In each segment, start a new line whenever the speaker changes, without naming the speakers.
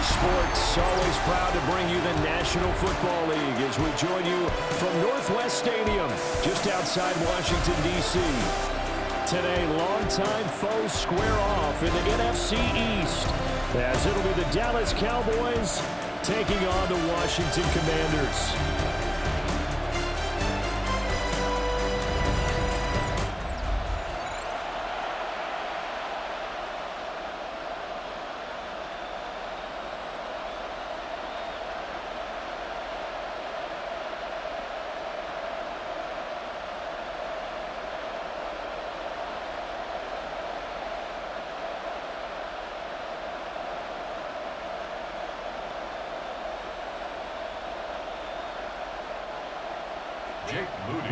Sports, always proud to bring you the National Football League as we join you from Northwest Stadium, just outside Washington, D.C. Today, longtime foes square off in the NFC East, as it'll be the Dallas Cowboys taking on the Washington Commanders.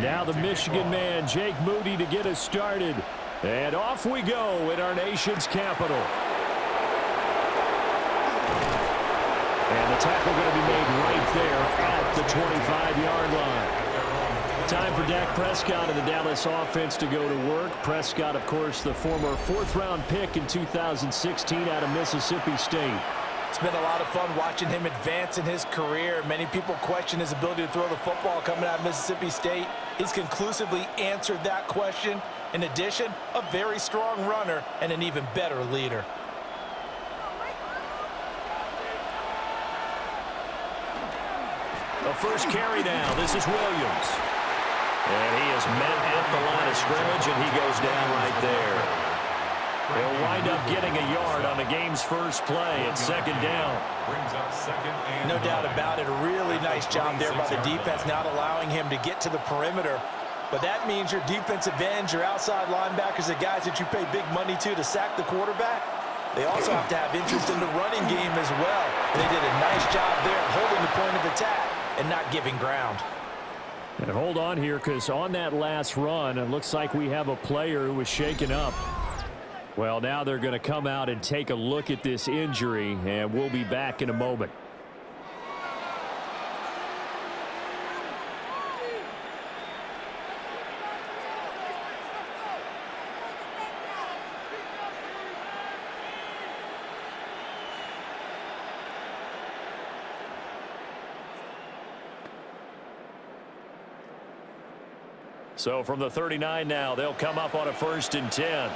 Now the Michigan man, Jake Moody, to get us started. And off we go in our nation's capital. And the tackle going to be made right there at the 25-yard line. Time for Dak Prescott of the Dallas offense to go to work. Prescott, of course, the former fourth-round pick in 2016 out of Mississippi State.
It's been a lot of fun watching him advance in his career. Many people question his ability to throw the football coming out of Mississippi State. He's conclusively answered that question. In addition, a very strong runner and an even better leader.
The first carry now. This is Williams. And he is met at the line of scrimmage, and he goes down right there. He'll wind up getting a yard on the game's first play at second down.
No doubt about it. A really nice job there by the defense, not allowing him to get to the perimeter. But that means your defensive ends, your outside linebackers, the guys that you pay big money to sack the quarterback, they also have to have interest in the running game as well. And they did a nice job there holding the point of attack and not giving ground.
And hold on here, because on that last run, it looks like we have a player who was shaken up. Well, now they're going to come out and take a look at this injury, and we'll be back in a moment. So from the 39 now, they'll come up on a 1st and 10.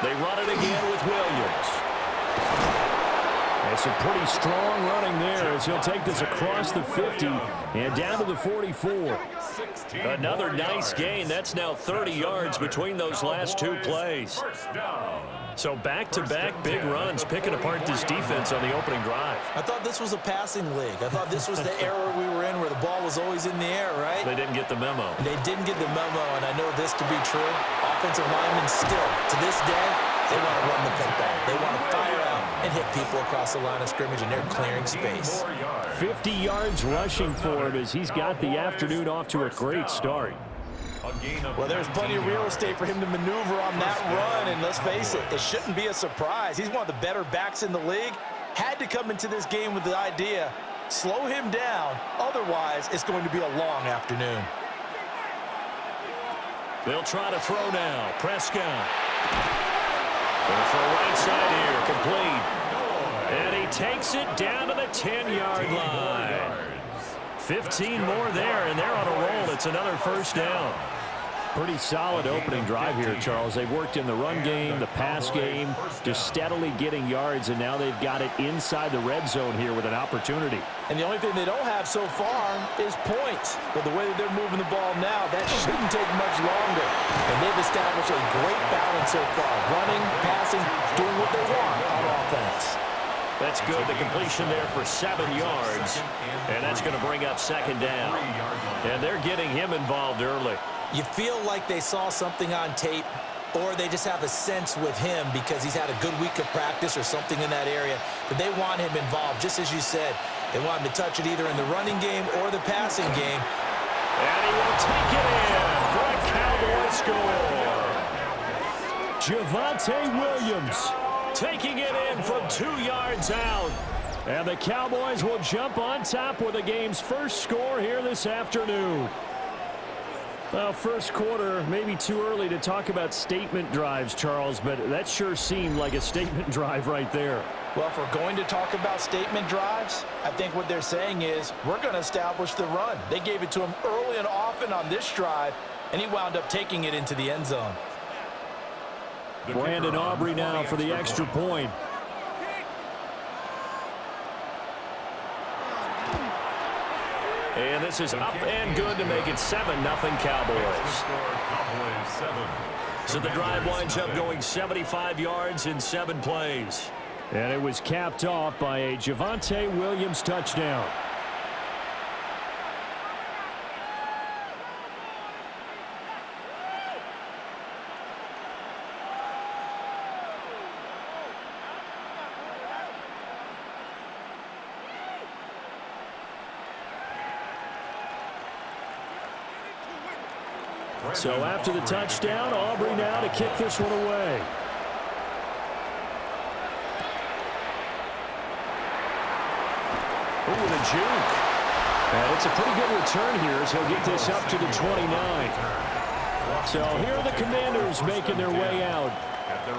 They run it again with Williams. And some pretty strong running there as he'll take this across the 50 and down to the 44. Another nice gain. That's now 30 yards between those last two plays. So back-to-back big runs, picking apart this defense on the opening drive.
I thought this was a passing league. I thought this was the era we were in where the ball was always in the air, right?
They didn't get the memo.
They didn't get the memo, and I know this to be true. Offensive linemen still, to this day, they want to run the football. They want to fire out and hit people across the line of scrimmage, and they're clearing space.
50 yards rushing for him as he's got the afternoon off to a great start.
Well, there's plenty of real estate for him to maneuver on that run, and let's face it, it shouldn't be a surprise. He's one of the better backs in the league. Had to come into this game with the idea, slow him down, otherwise it's going to be a long afternoon.
They'll try to throw now. Prescott. Going for a right side here, complete. And he takes it down to the 10-yard line. 15 more there, and they're on a roll. It's another 1st down. Pretty solid opening drive here, Charles. They've worked in the run game, the pass game, just steadily getting yards, and now they've got it inside the red zone here with an opportunity.
And the only thing they don't have so far is points. But the way that they're moving the ball now, that shouldn't take much longer. And they've established a great balance so far. Running, passing, doing what they want on offense.
That's good. The completion there for 7 yards. And that's going to bring up 2nd down. And they're getting him involved early.
You feel like they saw something on tape, or they just have a sense with him because he's had a good week of practice or something in that area, but they want him involved, just as you said. They want him to touch it either in the running game or the passing game.
And he will take it in for a Cowboy score. Javonte Williams taking it in from 2 yards out. And the Cowboys will jump on top with the game's first score here this afternoon. Well, first quarter, maybe too early to talk about statement drives, Charles, but that sure seemed like a statement drive right there.
Well, if we're going to talk about statement drives, I think what they're saying is we're going to establish the run. They gave it to him early and often on this drive, and he wound up taking it into the end zone.
Brandon Aubrey now for the extra point. And this is up and good to make it 7-0 Cowboys. So the drive winds up going 75 yards in 7 plays. And it was capped off by a Javonte Williams touchdown. So after the touchdown, Aubrey now to kick this one away. Ooh, the juke. And it's a pretty good return here as he'll get this up to the 29. So here are the Commanders making their way out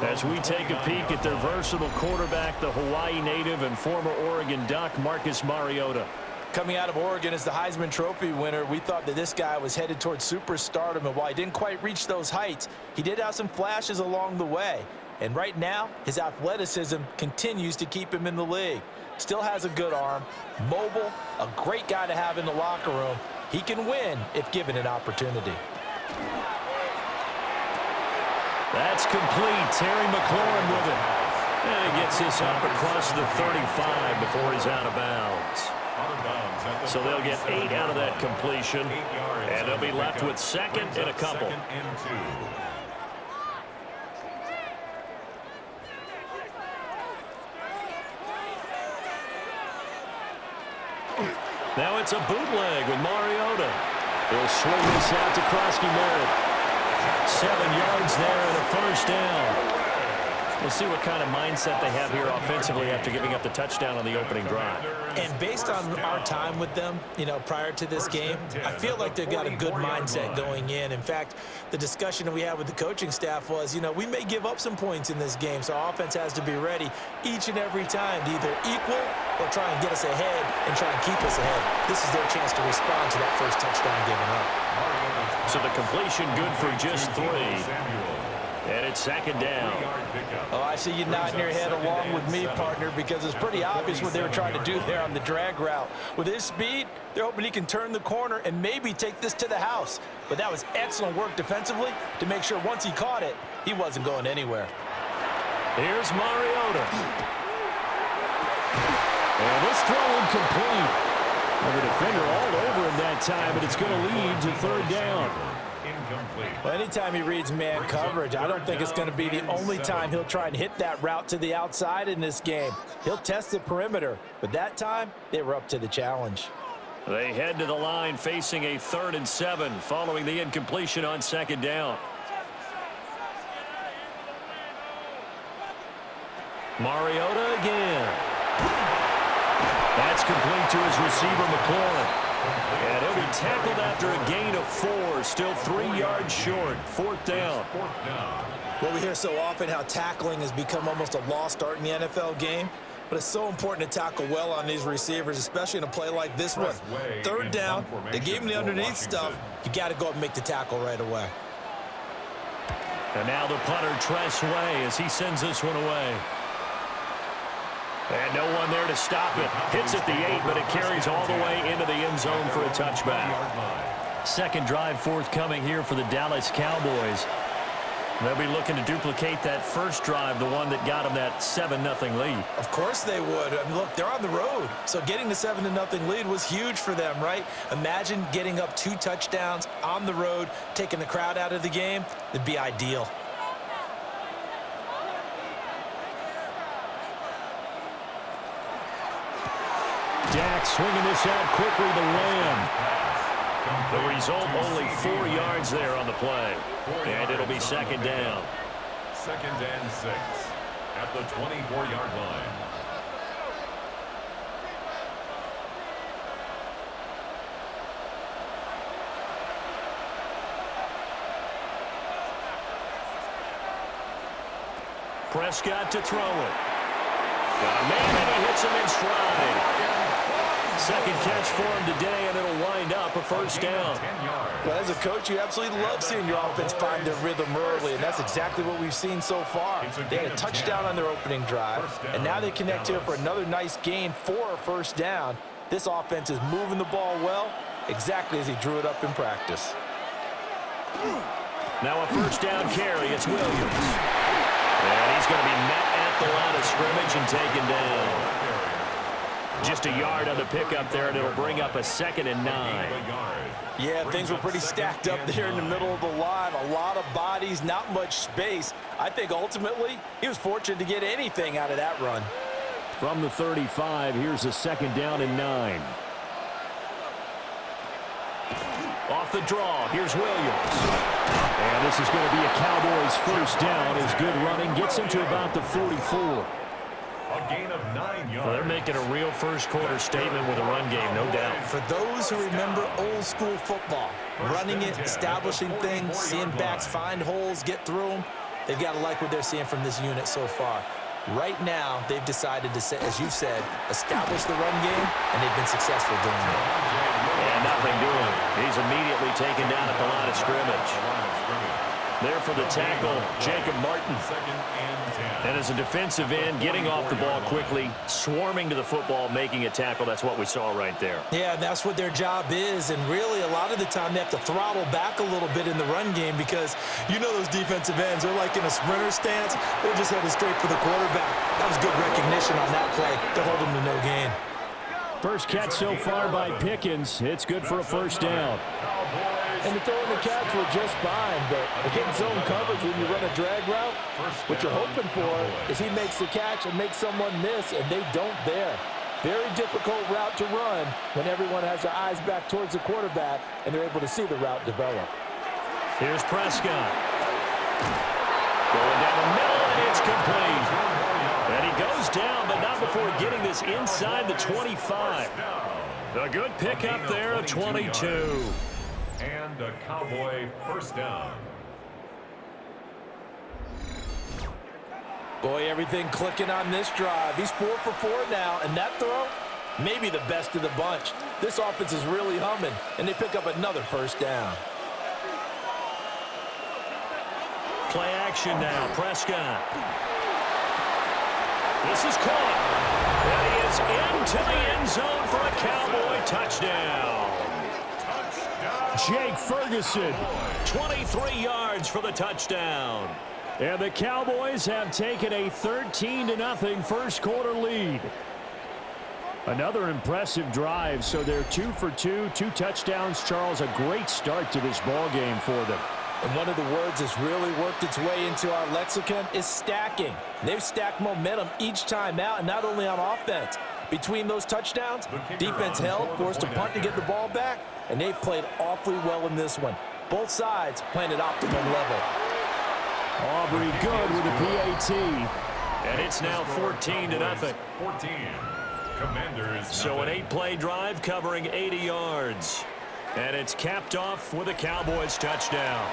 as we take a peek at their versatile quarterback, the Hawaii native and former Oregon Duck, Marcus Mariota.
Coming out of Oregon as the Heisman Trophy winner, we thought that this guy was headed towards superstardom, and while he didn't quite reach those heights, he did have some flashes along the way. And right now, his athleticism continues to keep him in the league. Still has a good arm, mobile, a great guy to have in the locker room. He can win if given an opportunity.
That's complete. Terry McLaurin with it. And he gets this up across the 35 before he's out of bounds. So they'll get 8 out of that completion, and they'll be left with second and a couple. Now it's a bootleg with Mariota. He'll swing this out to Krosky Merritt. 7 yards there and a first down. We'll see what kind of mindset they have here offensively after giving up the touchdown on the opening drive.
And based on our time with them, prior to this game, I feel like they've got a good mindset going in. In fact, the discussion that we had with the coaching staff was, we may give up some points in this game, so our offense has to be ready each and every time to either equal or try and get us ahead and try and keep us ahead. This is their chance to respond to that first touchdown given up.
So the completion good for just 3. And it's second down.
Oh, I see you nodding your head along with me, partner, because it's pretty obvious what they were trying to do there on the drag route. With his speed, they're hoping he can turn the corner and maybe take this to the house. But that was excellent work defensively to make sure once he caught it, he wasn't going anywhere.
Here's Mariota. And this throw incomplete. And the defender all over him that time, but it's going to lead to third down.
Well, anytime he reads man coverage, I don't think it's going to be the only time he'll try and hit that route to the outside in this game. He'll test the perimeter, but that time they were up to the challenge.
They head to the line facing a 3rd and 7 following the incompletion on second down. Mariota again. That's complete to his receiver, McLaurin. And he'll be tackled after a gain of 4, still 3 yards short. 4th down.
Well, we hear so often how tackling has become almost a lost art in the NFL game, but it's so important to tackle well on these receivers, especially in a play like this one. 3rd down, they gave him the underneath stuff. You got to go up and make the tackle right away.
And now the punter, Tress Way, as he sends this one away. And no one there to stop it. Hits at the 8, but it carries all the way into the end zone for a touchback. Second drive forthcoming here for the Dallas Cowboys. They'll be looking to duplicate that first drive, the one that got them that 7-0 lead.
Of course they would. I mean, look, they're on the road. So getting the 7-0 lead was huge for them, right? Imagine getting up 2 touchdowns on the road, taking the crowd out of the game. It'd be ideal.
Dak swinging this out quickly to Lamb. The result, only 4 yards there on the play. And it'll be second down.
2nd and 6 at the 24-yard line.
Prescott to throw it. Got a man, and he hits him in stride. Second catch for him today, and it'll wind up a first down.
Well, as a coach, you absolutely love seeing your offense find their rhythm early, and that's exactly what we've seen so far. They had a touchdown on their opening drive, and now they connect here for another nice gain for a first down. This offense is moving the ball well, exactly as he drew it up in practice.
Now a first down carry. It's Williams. And he's going to be met at the line of scrimmage and taken down. Just a yard on the pickup there, and it'll bring up a 2nd and 9.
Yeah, things were pretty stacked up there in the middle of the line. A lot of bodies, not much space. I think ultimately he was fortunate to get anything out of that run.
From the 35, here's a 2nd down and 9. Off the draw, here's Williams. And this is going to be a Cowboys first down. His good running gets him to about the 44.
A gain of 9 yards.
Well, they're making a real first-quarter statement with a run game, no doubt.
For those who remember old-school football, running it, establishing things, seeing backs find holes, get through them, they've got to like what they're seeing from this unit so far. Right now, they've decided to, as you said, establish the run game, and they've been successful doing it.
Yeah, nothing doing. He's immediately taken down at the line of scrimmage. There for the tackle, Jacob Martin. And as a defensive end, getting off the ball quickly, swarming to the football, making a tackle. That's what we saw right there.
Yeah, that's what their job is. And really, a lot of the time, they have to throttle back a little bit in the run game because you know those defensive ends, they're like in a sprinter stance. They're just headed straight for the quarterback. That was good recognition on that play to hold them to no gain.
First catch so far by Pickens. It's good for a first down.
And the throw and the catch were just fine, but against zone coverage when you run a drag route, what you're hoping for is he makes the catch and makes someone miss, and they don't there. Very difficult route to run when everyone has their eyes back towards the quarterback and they're able to see the route develop.
Here's Prescott. Going down the middle, and it's complete. And he goes down, but not before getting this inside the 25. A good pickup there, a 22.
And a Cowboy first down.
Boy, everything clicking on this drive. He's 4 for 4 now, and that throw, maybe the best of the bunch. This offense is really humming, and they pick up another first down.
Play action now, Prescott. This is caught. And he is into the end zone for a Cowboy touchdown. Jake Ferguson, 23 yards for the touchdown. And the Cowboys have taken a 13-0 first-quarter lead. Another impressive drive, so they're 2 for 2, 2 touchdowns. Charles, a great start to this ball game for them.
And one of the words that's really worked its way into our lexicon is stacking. They've stacked momentum each time out, and not only on offense. Between those touchdowns, defense held, forced a punt to get the ball back, and they've played awfully well in this one. Both sides playing at optimum level.
Aubrey good with the PAT. And it's now 14-0.
14. Commanders.
So an 8-play drive covering 80 yards. And it's capped off with a Cowboys touchdown.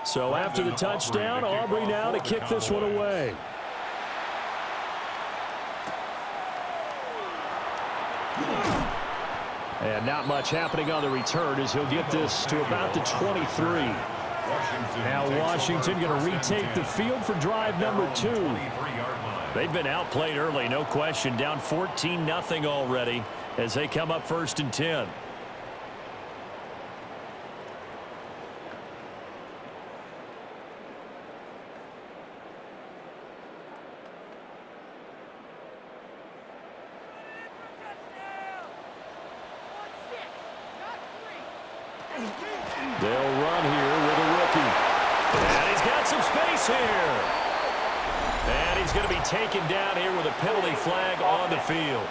So after the touchdown, Aubrey now to kick this one away. And not much happening on the return as he'll get this to about the 23. Now Washington going to retake the field for drive number 2. They've been outplayed early, no question. Down 14-0 already as they come up 1st and 10. They'll run here with a rookie. And he's got some space here. And he's going to be taken down here with a penalty flag on the field.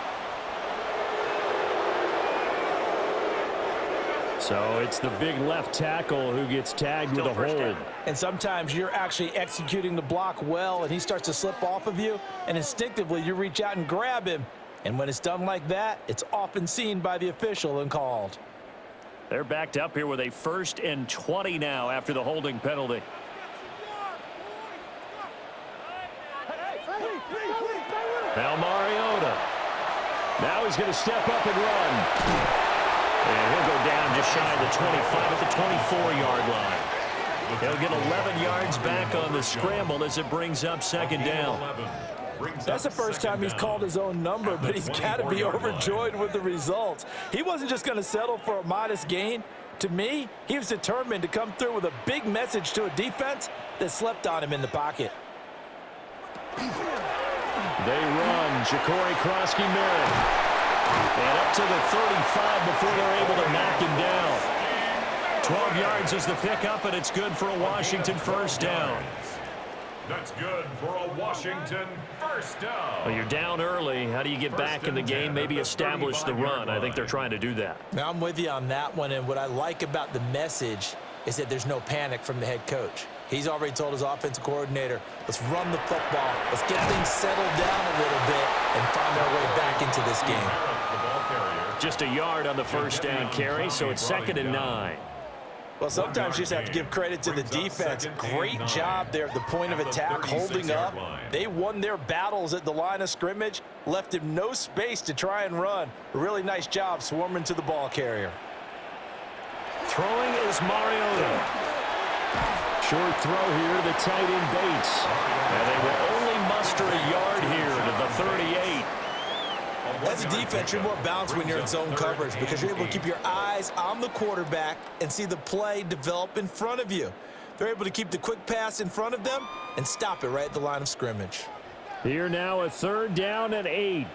So it's the big left tackle who gets tagged with a hold.
And sometimes you're actually executing the block well, and he starts to slip off of you, and instinctively you reach out and grab him. And when it's done like that, it's often seen by the official and called.
They're backed up here with a 1st and 20 now after the holding penalty. Now Mariota. Now he's going to step up and run. And he'll go down just shy of the 25 at the 24-yard line. He'll get 11 yards back on the scramble as it brings up 2nd down.
That's the first time he's called his own number, but he's got to be overjoyed with the results. He wasn't just going to settle for a modest gain. To me, he was determined to come through with a big message to a defense that slept on him in the pocket.
They run. Ja'Cory Krosky-Merritt. And up to the 35 before they're able to knock him down. 12 yards is the pickup, and it's good for a Washington 1st down.
That's good for a Washington 1st down.
Well, you're down early. How do you get back in the game? Maybe establish the run. I think they're trying to do that.
Now, I'm with you on that one, and what I like about the message is that there's no panic from the head coach. He's already told his offensive coordinator, let's run the football, let's get things settled down a little bit and find our way back into this game.
Just a yard on the 1st down carry, so it's 2nd and 9.
Well, sometimes you just have to give credit to the defense. Great job there at the point of attack, holding up. They won their battles at the line of scrimmage, left him no space to try and run. A really nice job swarming to the ball carrier.
Throwing is Mariota. Short throw here to the tight end Bates. And they will only muster a yard here to the 38.
As a defense, you're more balanced when you're in zone coverage because you're able to keep your eyes on the quarterback and see the play develop in front of you. They're able to keep the quick pass in front of them and stop it right at the line of scrimmage.
Here now a 3rd down and 8.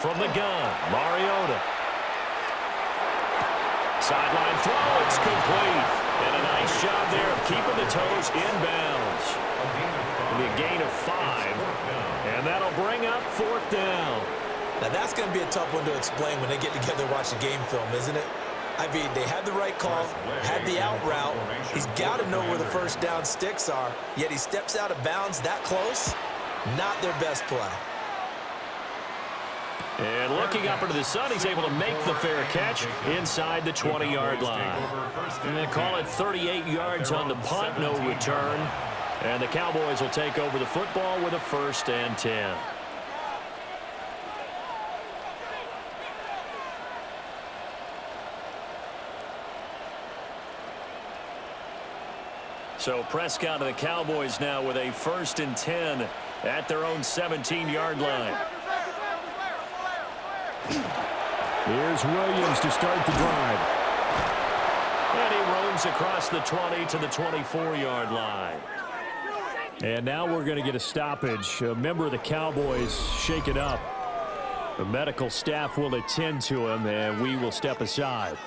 From the gun, Mariota. Sideline throw, it's complete. And a nice job there of keeping the toes inbounds. It'll be a gain of 5. And that'll bring up 4th down.
Now that's going to be a tough one to explain when they get together and watch the game film, isn't it? I mean, they had the right call, had the out route. He's got to know where the 1st down sticks are, yet he steps out of bounds that close. Not their best play.
And looking up into the sun, he's able to make the fair catch inside the 20-yard line. And they call it 38 yards on the punt, no return. And the Cowboys will take over the football with a 1st and 10. So Prescott and the Cowboys now with a 1st and 10 at their own 17-yard line. Here's Williams to start the drive. And he roams across the 20 to the 24-yard line. And now we're going to get a stoppage. A member of the Cowboys shaken up. The medical staff will attend to him, and we will step aside.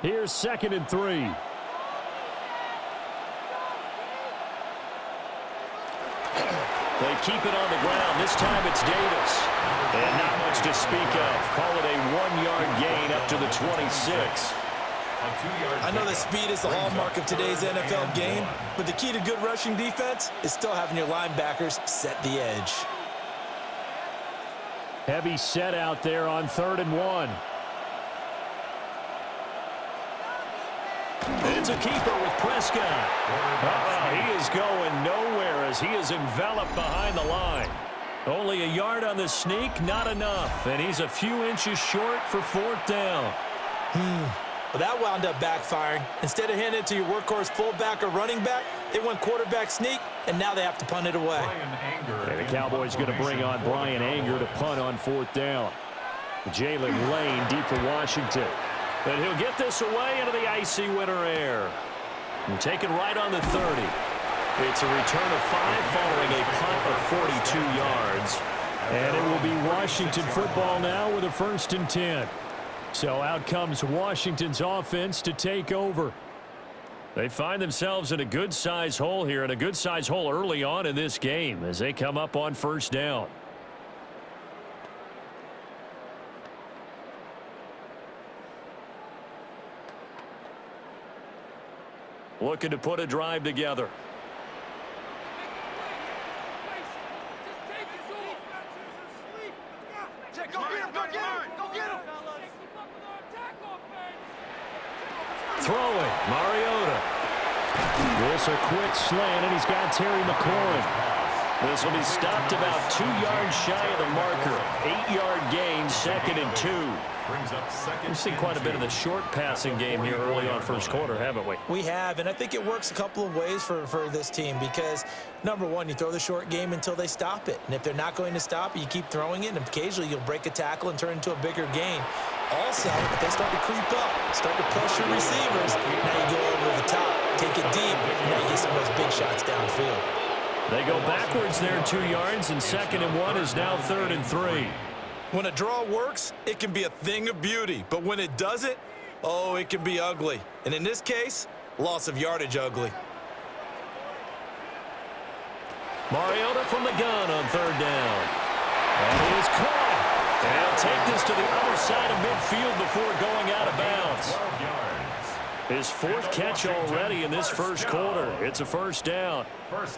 Here's 2nd and 3. They keep it on the ground. This time it's Davis. And not much to speak of. Call it a 1-yard gain up to the 26.
I know that speed is the hallmark of today's NFL game, but the key to good rushing defense is still having your linebackers set the edge.
Heavy set out there on 3rd and 1. It's a keeper with Prescott. He is going nowhere as he is enveloped behind the line. Only a yard on the sneak, not enough. And he's a few inches short for 4th down.
Well, that wound up backfiring. Instead of handing it to your workhorse fullback or running back, they went quarterback sneak, and now they have to punt it away.
And the Cowboys going to bring on Brian Anger to punt on 4th down. Jalen Lane deep for Washington. And he'll get this away into the icy winter air. And taken right on the 30. It's a return of 5 following a punt of 42 yards.
And it will be Washington football now with a 1st and 10. So out comes Washington's offense to take over. They find themselves in a good-sized hole here, and a good-sized hole early on in this game as they come up on 1st down. Looking to put a drive together. Throwing, Mariota. This a quick slant, and he's got Terry McLaurin. This will be stopped about 2 yards shy of the marker. 8-yard gain, 2nd and 2. We've seen quite a bit of the short passing game here early on 1st quarter, haven't we?
We have, and I think it works a couple of ways for this team because, number one, you throw the short game until they stop it. And if they're not going to stop it, you keep throwing it, and occasionally you'll break a tackle and turn it into a bigger gain. Also, if they start to creep up, start to pressure receivers, now you go over the top, take it deep, and now you get some of those big shots downfield.
They go backwards there 2 yards, and 2nd and 1 is now 3rd and 3.
When a draw works, it can be a thing of beauty. But when it doesn't, oh, it can be ugly. And in this case, loss of yardage ugly.
Mariota from the gun on 3rd down. And he is caught. And he'll take this to the other side of midfield before going out of bounds. His 4th catch already in this 1st quarter. It's a 1st down.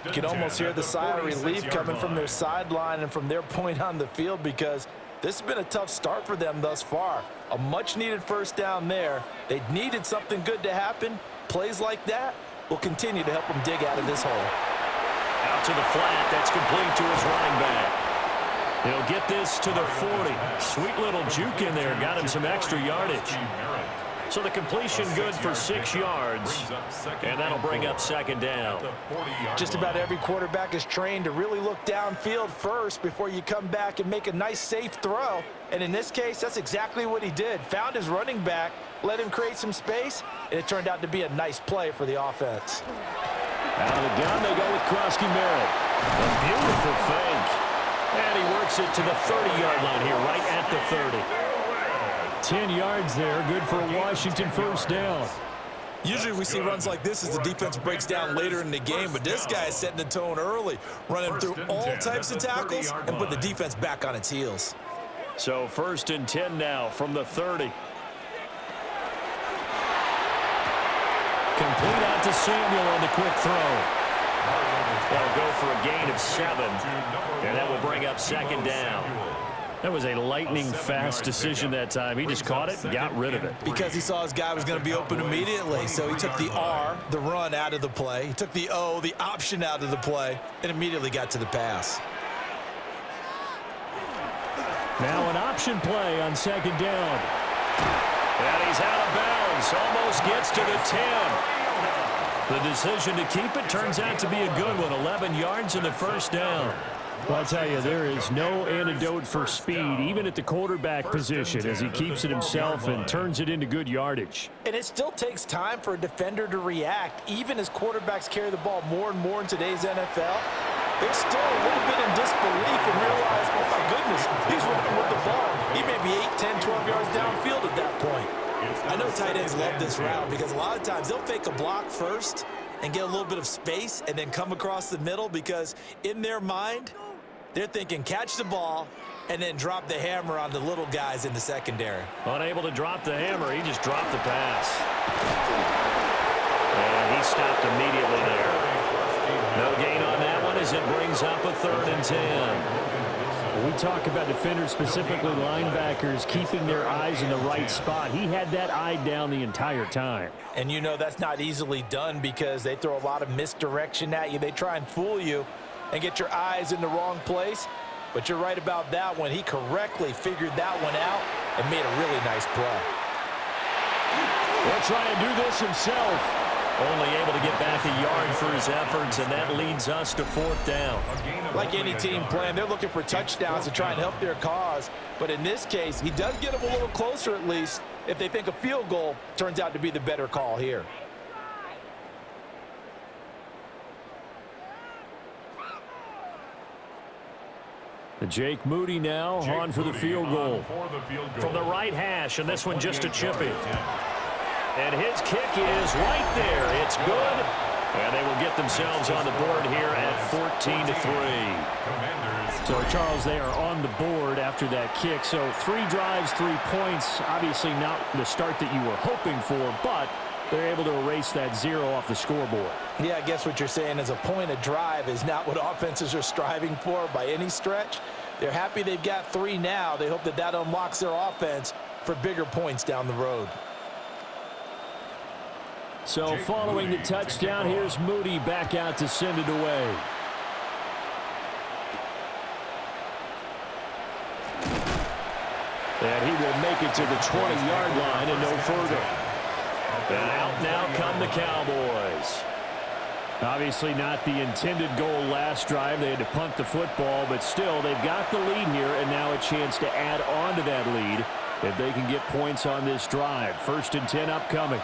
You can almost hear the sigh of relief coming from their sideline and from their point on the field because this has been a tough start for them thus far. A much-needed 1st down there. They needed something good to happen. Plays like that will continue to help them dig out of this hole.
Out to the flat. That's complete to his running back. He'll get this to the 40. Sweet little juke in there. Got him some extra yardage. So the completion good for 6 yards, and that'll bring up 2nd down.
Just about every quarterback is trained to really look downfield first before you come back and make a nice, safe throw. And in this case, that's exactly what he did. Found his running back, let him create some space, and it turned out to be a nice play for the offense.
Out of the gun, they go with Krosky Merritt.
A beautiful fake. And he works it to the 30-yard line here, right at the 30.
10 yards there, good for a Washington 1st down.
Usually we see runs like this as the defense breaks down later in the game, but this guy is setting the tone early, running through all types of tackles and put the defense back on its heels.
So 1st and 10 now from the 30.
Complete out to Samuel on the quick throw.
That'll go for a gain of 7, and that will bring up 2nd down.
That was a lightning-fast decision that time. He just caught it and got rid of it.
Because he saw his guy was going to be open immediately. So he took the R, the run, out of the play. He took the O, the option, out of the play, and immediately got to the pass.
Now an option play on 2nd down.
And he's out of bounds. Almost gets to the 10. The decision to keep it turns out to be a good one. 11 yards in the 1st down.
Well, I'll tell you, there is no antidote for speed, even at the quarterback position, as he keeps it himself and turns it into good yardage.
And it still takes time for a defender to react, even as quarterbacks carry the ball more and more in today's NFL. They're still a little bit in disbelief and realize, oh, my goodness, he's running with the ball. He may be 8, 10, 12 yards downfield at that point. I know tight ends love this route because a lot of times they'll fake a block first and get a little bit of space and then come across the middle because in their mind, they're thinking catch the ball and then drop the hammer on the little guys in the secondary.
Unable to drop the hammer, he just dropped the pass. And he stopped immediately there. No gain on that one as it brings up a 3rd and 10.
We talk about defenders, specifically linebackers, keeping their eyes in the right spot. He had that eye down the entire time.
And you know that's not easily done because they throw a lot of misdirection at you. They try and fool you and get your eyes in the wrong place. But you're right about that one. He correctly figured that one out and made a really nice play.
He'll try and do this himself.
Only able to get back a yard for his efforts, and that leads us to 4th down.
Like any team playing, they're looking for touchdowns to try and help their cause. But in this case, he does get them a little closer at least if they think a field goal turns out to be the better call here.
Jake Moody now on for the field goal.
From the right hash, and this one just a chip in. And his kick is right there. It's good. And they will get themselves on the board here at 14-3.
So, Charles, they are on the board after that kick. So 3 drives, 3 points. Obviously not the start that you were hoping for, but they're able to erase that 0 off the scoreboard.
Yeah, I guess what you're saying is a point a drive is not what offenses are striving for by any stretch. They're happy they've got 3 now. They hope that that unlocks their offense for bigger points down the road.
So following the touchdown, here's Moody back out to send it away. And he will make it to the 20-yard line and no further.
And out now come the Cowboys.
Obviously not the intended goal last drive. They had to punt the football, but still they've got the lead here and now a chance to add on to that lead if they can get points on this drive. 1st and 10 upcoming.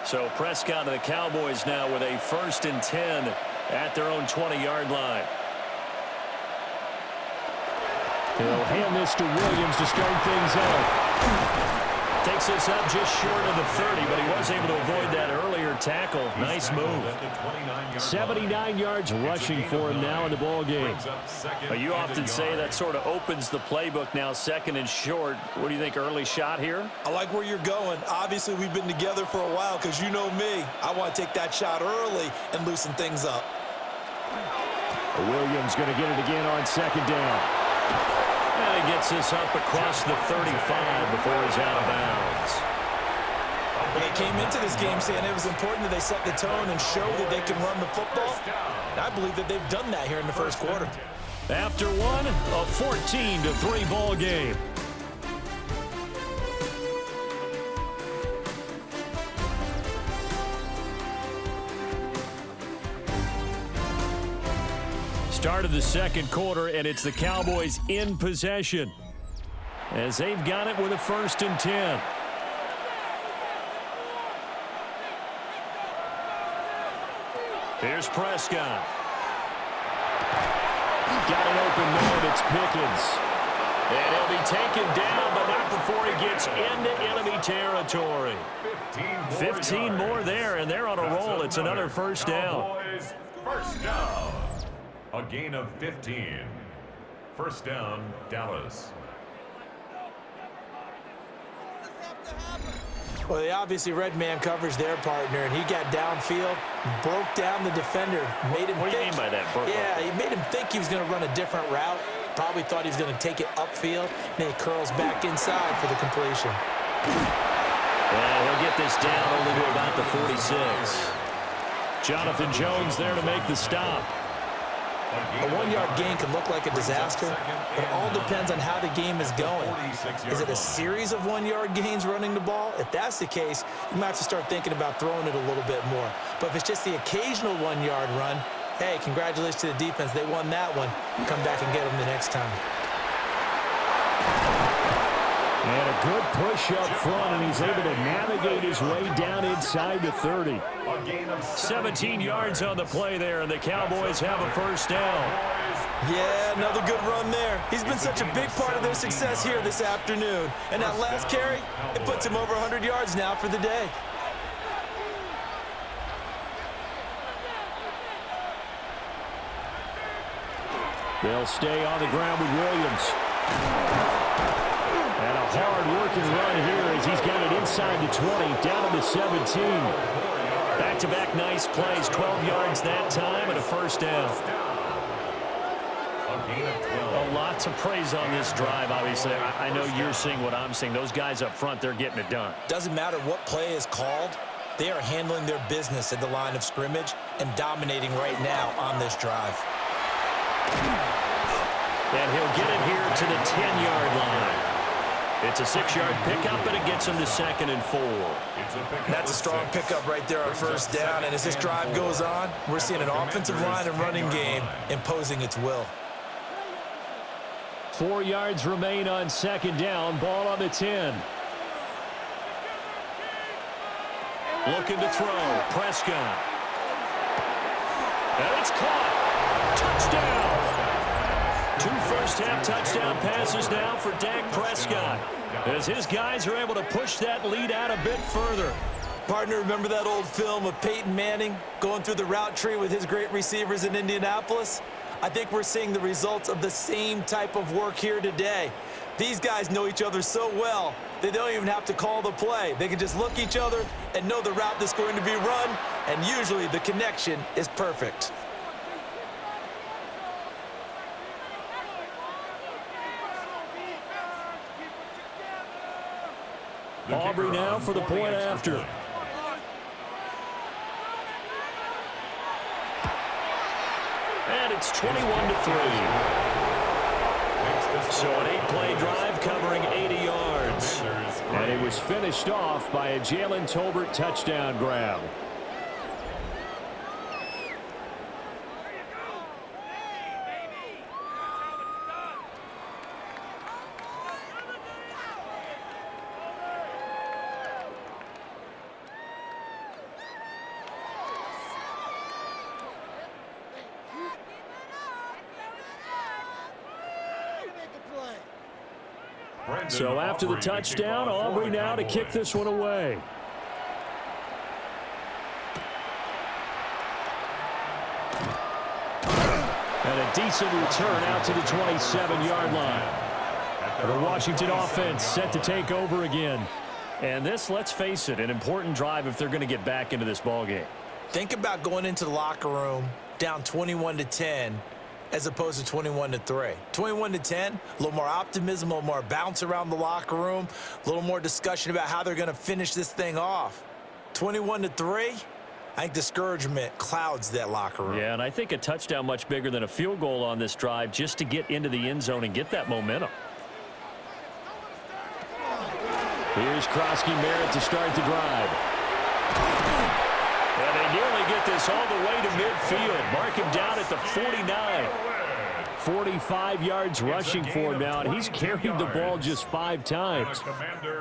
So Prescott and the Cowboys now with a 1st and 10 at their own 20-yard line.
He'll hand this to Williams to start things out.
Takes this up just short of the 30, but he was able to avoid that earlier tackle. Nice move.
79 yards rushing for him now in the ball game.
You often say that sort of opens the playbook now, 2nd and short. What do you think, early shot here?
I like where you're going. Obviously, we've been together for a while because you know me. I want to take that shot early and loosen things up.
Williams going to get it again on 2nd down.
And he gets this up across the 35 before he's out of bounds.
They came into this game saying it was important that they set the tone and show that they can run the football. And I believe that they've done that here in the 1st quarter.
After one, a 14-3 ball game. Start of the 2nd quarter, and it's the Cowboys in possession as they've got it with a 1st and 10. Here's Prescott.
Got an open man. It's Pickens.
And he'll be taken down, but not before he gets into enemy territory. 15 more there, and they're on a roll. It's another 1st down.
First down. A gain of 15. 1st down, Dallas.
Well, they obviously red man coverage their partner, and he got downfield, broke down the defender, made him
What do you mean by that, Burko?
Yeah, he made him think he was going to run a different route. Probably thought he was going to take it upfield. Then he curls back inside for the completion.
And he'll get this down only to about the 46. Jonathan Jones there to make the stop.
A 1-yard gain can look like a disaster, but it all depends on how the game is going. Is it a series of 1-yard gains running the ball? If that's the case, you might have to start thinking about throwing it a little bit more. But if it's just the occasional 1-yard run, hey, congratulations to the defense. They won that one. Come back and get them the next time.
And a good push up front, and he's able to navigate his way down inside the 30.
17 yards on the play there, and the Cowboys have a 1st down.
Yeah, another good run there. He's been such a big part of their success here this afternoon. And that last carry, it puts him over 100 yards now for the day.
They'll stay on the ground with Williams. And a hard-working run here as he's got it inside the 20, down to the 17.
Back-to-back nice plays, 12 yards that time, and a 1st down. A lot to praise on this drive, obviously. I know you're seeing what I'm seeing. Those guys up front, they're getting it done.
Doesn't matter what play is called. They are handling their business at the line of scrimmage and dominating right now on this drive.
And he'll get it here to the 10-yard line. It's a 6-yard pickup, and it gets him to 2nd and 4.
That's a strong pickup right there on 1st down. And as this drive goes on, we're seeing an offensive line and running game imposing its will.
4 yards remain on 2nd down. Ball on the 10.
Looking to throw. Prescott. And it's caught. Touchdown. 2 first-half touchdown passes now for Dak Prescott, as his guys are able to push that lead out a bit further.
Partner, remember that old film of Peyton Manning going through the route tree with his great receivers in Indianapolis? I think we're seeing the results of the same type of work here today. These guys know each other so well, they don't even have to call the play. They can just look each other and know the route that's going to be run, and usually the connection is perfect.
Aubrey now for the point after. And it's 21-3. So an 8-play drive covering 80 yards.
And it was finished off by a Jalen Tolbert touchdown grab. So after the touchdown, Aubrey now to kick this one away. And a decent return out to the 27-yard line. The Washington offense set to take over again. And this, let's face it, an important drive if they're going to get back into this ballgame.
Think about going into the locker room down 21-10 as opposed to 21-3. 21-10, a little more optimism, a little more bounce around the locker room, a little more discussion about how they're going to finish this thing off. 21-3, I think discouragement clouds that locker room.
Yeah, and I think a touchdown much bigger than a field goal on this drive just to get into the end zone and get that momentum. Here's Krosky-Merritt to start the drive. And they nearly get this all the way to midfield. Mark him down at the 49. 45 yards rushing for him now, and he's carried the ball just 5 times.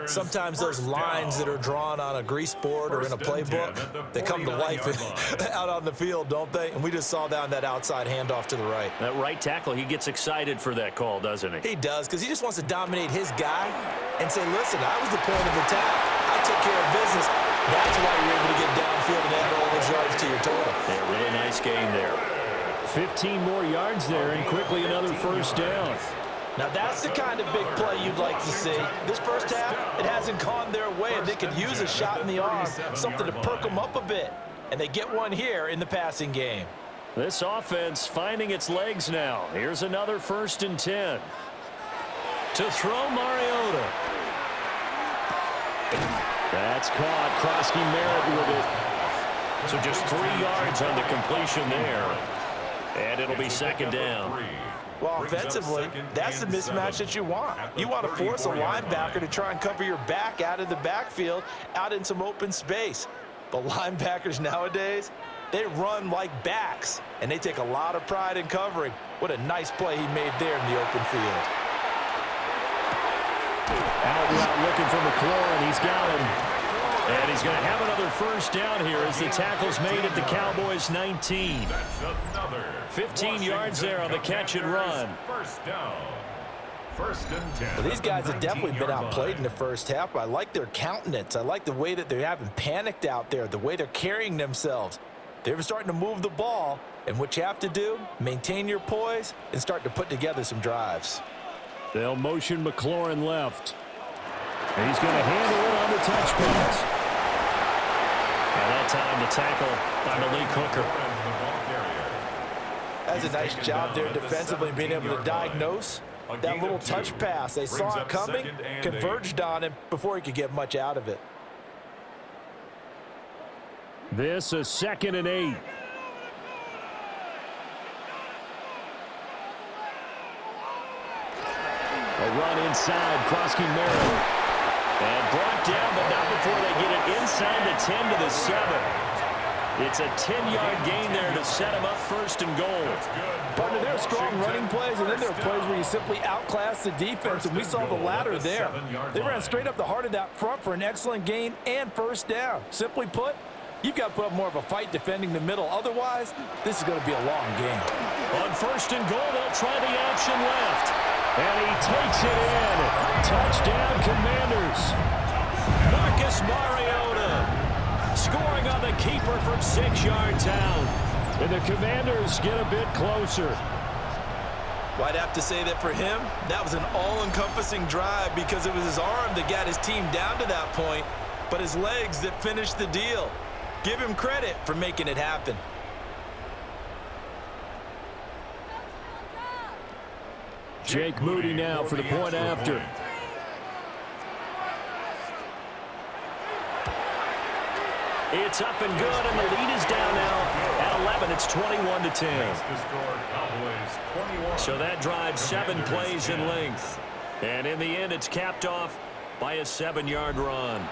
Sometimes those lines that are drawn on a grease board or in a playbook, they come to life out on the field, don't they? And we just saw down that outside handoff to the right.
That right tackle, he gets excited for that call, doesn't he?
He does, because he just wants to dominate his guy and say, listen, I was the point of attack. I took care of business. That's why you're able to get downfield and add all those yards to your total.
Yeah, really nice game there.
15 more yards there, and quickly another first down.
Now that's the kind of big play you'd like to see. This first half, it hasn't gone their way, and they could use a shot in the arm, something to perk them up a bit. And they get one here in the passing game.
This offense finding its legs now. Here's another 1st and 10. To throw Mariota. That's caught. Krosky-Merritt with it. So just 3 yards on the completion there. And it'll be 2nd down.
Well, offensively, that's the mismatch that you want. You want to force a linebacker to try and cover your back out of the backfield, out in some open space. But linebackers nowadays, they run like backs, and they take a lot of pride in covering. What a nice play he made there in the open field.
Out route looking for McLaurin. He's got him. And he's going to have another first down here as the tackle's made at the Cowboys' 19. 15 yards there on the catch and run.
First down. 1st and 10.
Well, these guys have definitely been outplayed in the first half. I like their countenance. I like the way that they haven't panicked out there, the way they're carrying themselves. They're starting to move the ball, and what you have to do, maintain your poise and start to put together some drives.
They'll motion McLaurin left. And he's going to handle it on the touch pass.
And that time the tackle by Malik Hooker.
That's a nice job there defensively, being able to diagnose that little touch pass. They saw it coming, converged on him before he could get much out of it.
This is 2nd and 8. A run inside, Krosky-Merritt. And brought down, but not before they get it inside the 10 to the 7. It's a 10-yard gain there to set him up first and goal.
Partner, there are strong running plays, and then there are plays where you simply outclass the defense, and we saw the latter there. They ran straight up the heart of that front for an excellent gain and first down. Simply put, you've got to put up more of a fight defending the middle. Otherwise, this is going to be a long game.
On first and goal, they'll try the option left. And he takes it in. Touchdown, Commanders. Marcus Mariota scoring on the keeper from 6 yards out. And the Commanders get a bit closer.
Well, I'd have to say that for him, that was an all-encompassing drive because it was his arm that got his team down to that point, but his legs that finished the deal. Give him credit for making it happen.
Jake Moody now for the point after. It's up and good, and the lead is down now at 11. It's 21-10. So that drives 7 plays in length. And in the end, it's capped off by a 7-yard run.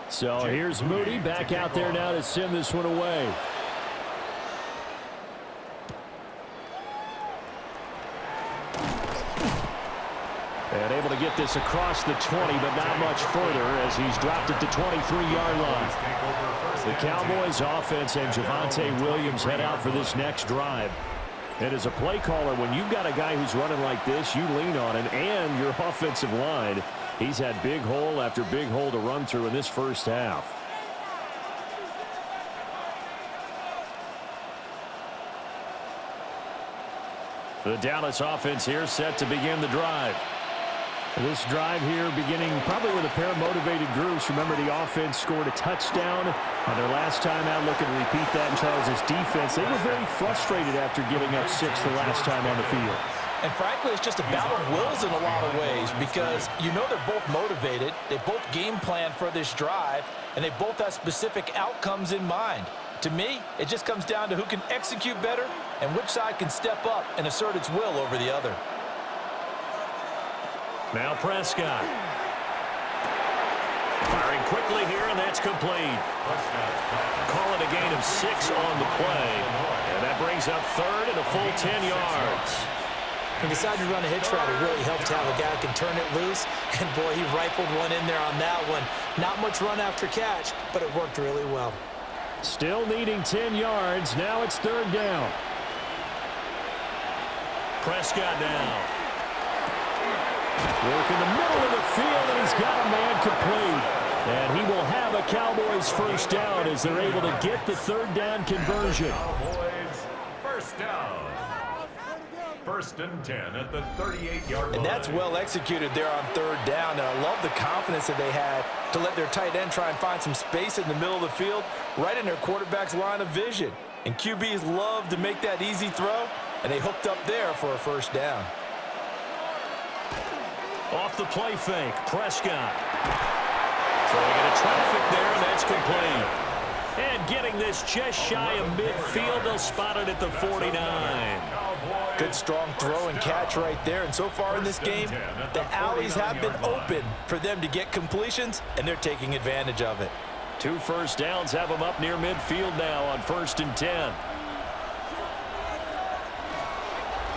So here's Moody back out there now to send this one away. And able to get this across the 20, but not much further as he's dropped it to 23-yard line. The Cowboys offense and Javonte Williams head out for this next drive. And as a play caller, when you've got a guy who's running like this, you lean on him and your offensive line. He's had big hole after big hole to run through in this first half. The Dallas offense here set to begin the drive. This drive here beginning probably with a pair of motivated groups. Remember, the offense scored a touchdown on their last time out. Looking to repeat that in Charles' defense. They were very frustrated after giving up 6 the last time on the field.
And frankly, it's just a battle of wills in a lot of ways because you know they're both motivated. They both game plan for this drive, and they both have specific outcomes in mind. To me, it just comes down to who can execute better and which side can step up and assert its will over the other.
Now Prescott. Firing quickly here, and that's complete. Call it a gain of 6 on the play. And that brings up third and a full 10 yards.
He decided to run a hitch route. It really helped to have a guy who can turn it loose. And, boy, he rifled one in there on that one. Not much run after catch, but it worked really well.
Still needing 10 yards. Now it's third down.
Prescott now.
Work in the middle of the field, and he's got a man complete. And he will have a Cowboys first down as they're able to get the third down conversion.
Cowboys first down. First and 10 at the 38-yard line.
And that's well executed there on third down. And I love the confidence that they had to let their tight end try and find some space in the middle of the field, right in their quarterback's line of vision. And QBs love to make that easy throw, and they hooked up there for a first down.
Off the play fake, Prescott. Throwing into traffic there, and that's complete. And getting this just shy of midfield, they'll spot it at the 49.
Good strong throw and catch right there. And so far in this game, the alleys have been open for them to get completions, and they're taking advantage of it.
2 first downs have them up near midfield now on first and 10.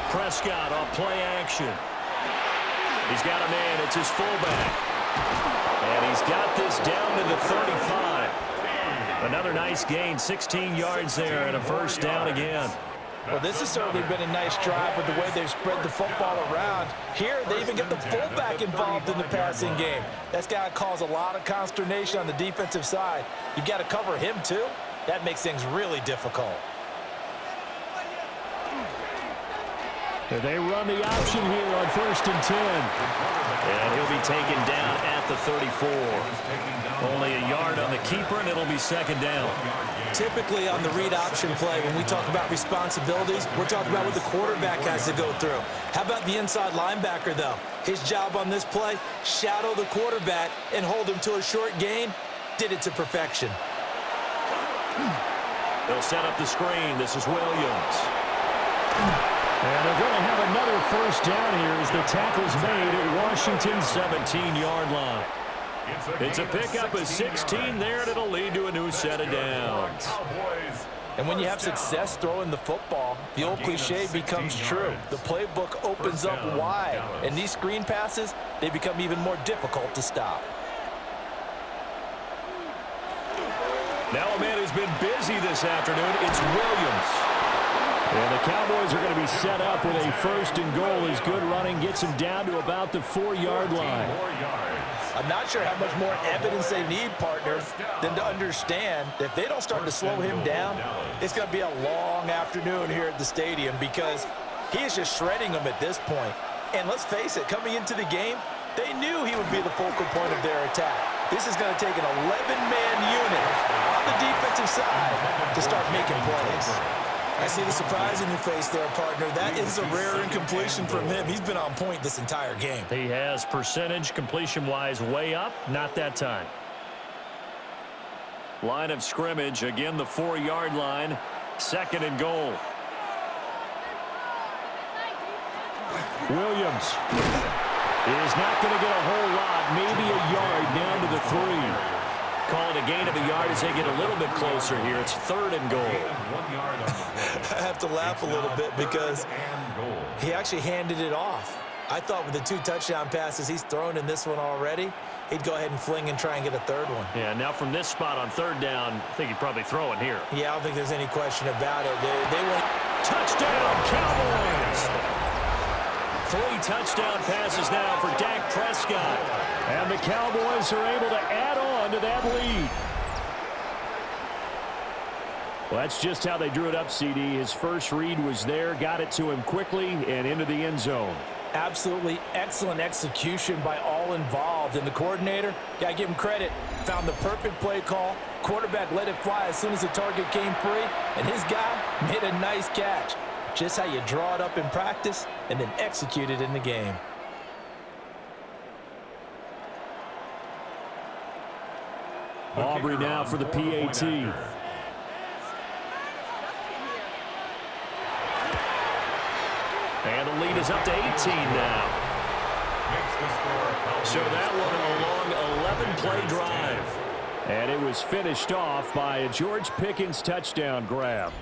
Prescott off play action. He's got a man. It's his fullback. And he's got this down to the 35. Another nice gain, 16 yards there and a first down again.
Well, this has certainly been a nice drive with the way they've spread the football around. Here, they even get the fullback involved in the passing game. That's got to cause a lot of consternation on the defensive side. You've got to cover him, too. That makes things really difficult.
They run the option here on 1st and 10.
And he'll be taken down at the 34. Only a yard on the keeper, and it'll be 2nd down.
Typically on the read option play, when we talk about responsibilities, we're talking about what the quarterback has to go through. How about the inside linebacker, though? His job on this play, shadow the quarterback and hold him to a short gain. Did it to perfection.
They'll set up the screen. This is Williams.
And they're going to have another 1st down here as the tackle's made at Washington's 17-yard line. It's a pickup of 16 there, and it'll lead to a new set of downs.
And when you have success throwing the football, the old cliche becomes true. The playbook opens up wide, and these screen passes, they become even more difficult to stop.
Now a man who's been busy this afternoon, it's Williams.
And the Cowboys are going to be set up with a 1st and goal as good running gets them down to about the 4-yard line.
I'm not sure how much more evidence they need, partner, than to understand that if they don't start to slow him down, it's going to be a long afternoon here at the stadium because he is just shredding them at this point. And let's face it, coming into the game, they knew he would be the focal point of their attack. This is going to take an 11-man unit on the defensive side to start making plays.
I see the surprise in your face there, partner. That is a rare incompletion from him. He's been on point this entire game.
He has percentage completion-wise way up, not that time.
Line of scrimmage, again the 4-yard line, 2nd and goal.
Williams is not going to get a whole lot, maybe a yard down to the 3.
Call it a gain of a yard as they get a little bit closer here. It's 3rd and goal.
I have to laugh a little bit because he actually handed it off. I thought with the 2 touchdown passes he's thrown in this one already, he'd go ahead and fling and try and get a 3rd one.
Yeah, now from this spot on 3rd down, I think he'd probably throw it here.
Yeah, I don't think there's any question about it. They went
touchdown, Cowboys! 3 touchdown passes now for Dak Prescott.
And the Cowboys are able to add on to that lead. Well, that's just how they drew it up, CD. His first read was there, got it to him quickly, and into the end zone.
Absolutely excellent execution by all involved. And the coordinator, got to give him credit, found the perfect play call. Quarterback let it fly as soon as the target came free, and his guy made a nice catch. Just how you draw it up in practice and then execute it in the game.
Aubrey now for the PAT.
And the lead is up to 18 now. So that one a long 11-play drive.
And it was finished off by a George Pickens touchdown grab.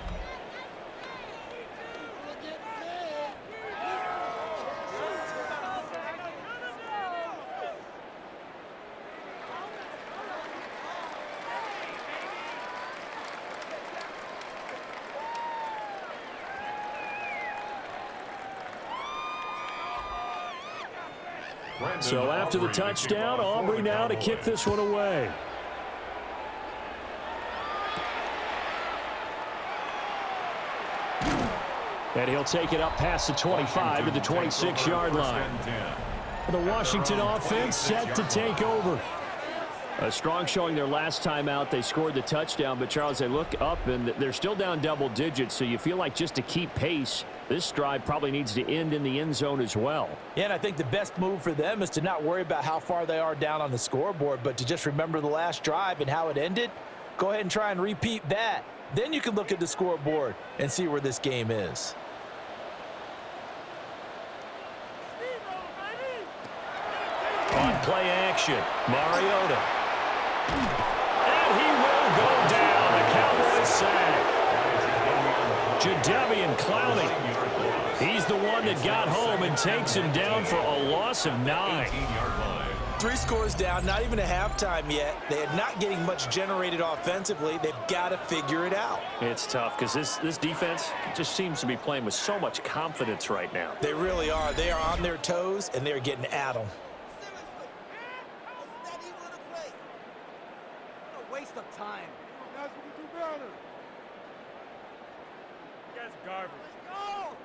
So after the touchdown, Aubrey now to kick this one away. And he'll take it up past the 25 to the 26-yard line. The Washington offense set to take over. A strong showing their last time out. They scored the touchdown, but Charles, they look up and they're still down double digits, so you feel like just to keep pace, this drive probably needs to end in the end zone as well.
Yeah, and I think the best move for them is to not worry about how far they are down on the scoreboard, but to just remember the last drive and how it ended. Go ahead and try and repeat that. Then you can look at the scoreboard and see where this game is.
On play action, Mariota. And he will go down. A Cowboys sack. Jadeveon Clowney. He's the one that got home and takes him down for a loss of 9.
3 scores down, not even a halftime yet. They are not getting much generated offensively. They've got to figure it out.
It's tough because this defense just seems to be playing with so much confidence right now.
They really are. They are on their toes, and they're getting at them.
Waste of time. Guys, we can do better. You guys are garbage. Let's go!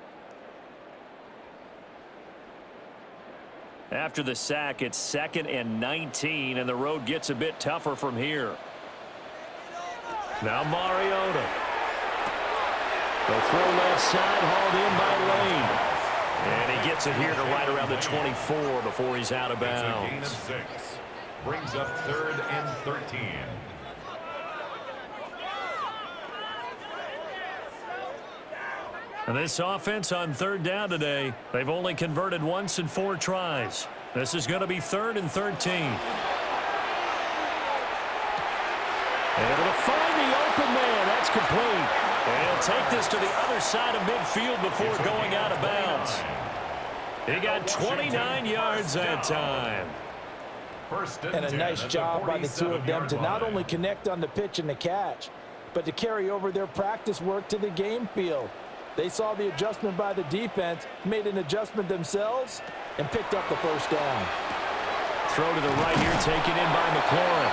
After the sack, it's 2nd and 19, and the road gets a bit tougher from here.
Now Mariota.
The throw left side, hauled in by Lane.
And he gets it here to right around the 24 before he's out of bounds.
It's a gain of 6. Brings up 3rd and 13.
And this offense on 3rd down today, they've only converted once in 4 tries. This is going to be 3rd and 13. Able to find the open man. That's complete. And he'll take this to the other side of midfield before going out of bounds. He got 29 yards that time.
And a nice job by the two of them to not only connect on the pitch and the catch, but to carry over their practice work to the game field. They saw the adjustment by the defense, made an adjustment themselves, and picked up the first down.
Throw to the right here, taken in by McLaurin.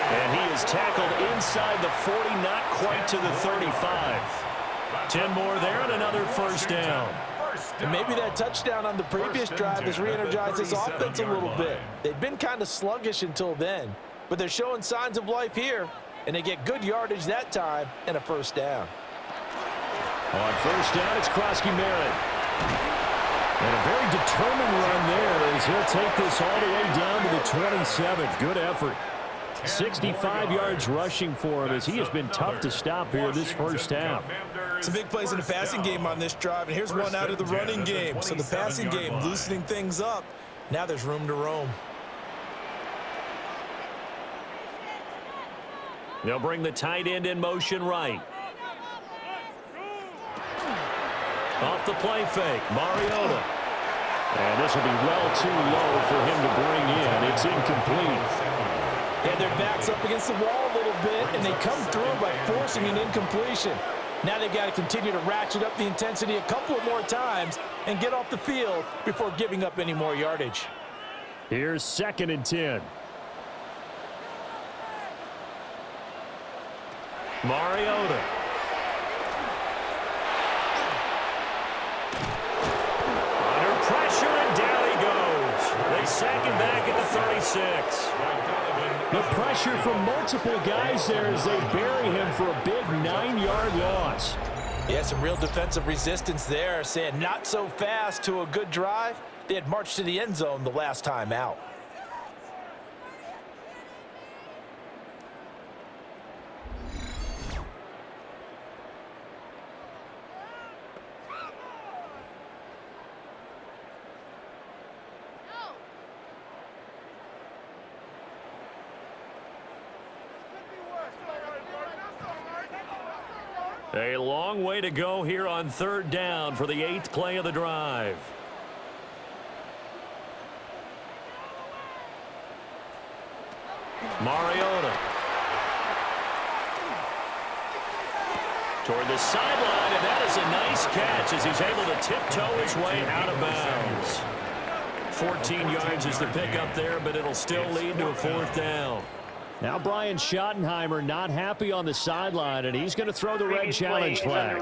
And he is tackled inside the 40, not quite to the 35. 10 more there and another first down.
And maybe that touchdown on the previous drive has re-energized this offense a little bit. They've been kind of sluggish until then, but they're showing signs of life here, and they get good yardage that time and a first down.
On first down, it's Krosky-Merritt. And a very determined run there as he'll take this all the way down to the 27. Good effort. 65 yards rushing for him as he has been tough to stop here this first half.
Some big plays in the passing game on this drive, and here's one out of the running game. So the passing game loosening things up. Now there's room to roam.
They'll bring the tight end in motion right. Off the play fake, Mariota. And this will be well too low for him to bring in. It's incomplete.
And their back's up against the wall a little bit, and they come through by forcing an incompletion. Now they've got to continue to ratchet up the intensity a couple of more times and get off the field before giving up any more yardage.
Here's 2nd and 10. Mariota. Under pressure, and down he goes. They sack him back at the 36. The pressure from multiple guys there as they bury him for a big 9-yard loss.
Yeah, some real defensive resistance there, saying not so fast to a good drive. They had marched to the end zone the last time out.
A long way to go here on 3rd down for the 8th play of the drive. Mariota. Toward the sideline, and that is a nice catch as he's able to tiptoe his way out of bounds. 14 yards is the pickup there, but it'll still lead to a 4th down. Now Brian Schottenheimer not happy on the sideline, and he's going to throw the red challenge flag.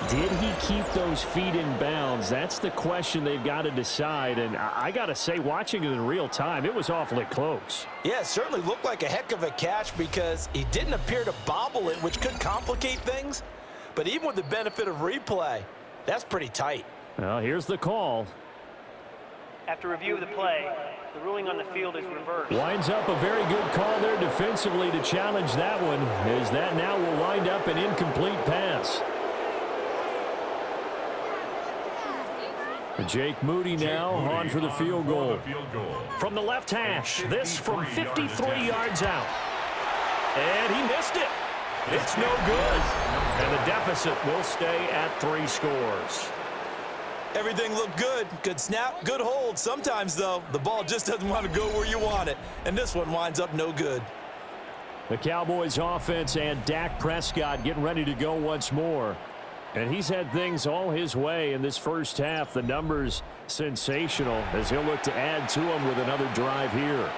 Did he keep those feet in bounds? That's the question they've got to decide, and I got to say, watching it in real time, it was awfully close.
Yeah, it certainly looked like a heck of a catch because he didn't appear to bobble it, which could complicate things. But even with the benefit of replay, that's pretty tight.
Well, here's the call.
After review of the play, the ruling on the field is reversed.
Winds up a very good call there defensively to challenge that one, as that now will wind up an incomplete pass. Jake Moody now on for the field goal. From the left hash, this from 53 yards out. And he missed it. It's no good. And the deficit will stay at 3 scores.
Everything looked good. Good snap, good hold. Sometimes, though, the ball just doesn't want to go where you want it. And this one winds up no good.
The Cowboys offense and Dak Prescott getting ready to go once more. And he's had things all his way in this first half. The numbers sensational as he'll look to add to them with another drive here.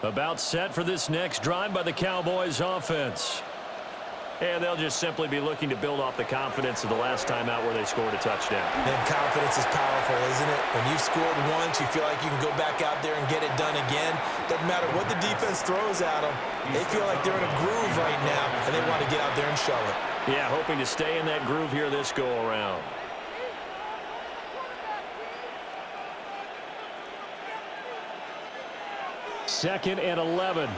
About set for this next drive by the Cowboys offense. And they'll just simply be looking to build off the confidence of the last time out where they scored a touchdown.
And confidence is powerful, isn't it? When you've scored once, you feel like you can go back out there and get it done again. Doesn't matter what the defense throws at them. They feel like they're in a groove right now, and they want to get out there and show it.
Yeah, hoping to stay in that groove here this go-around. Second and 11.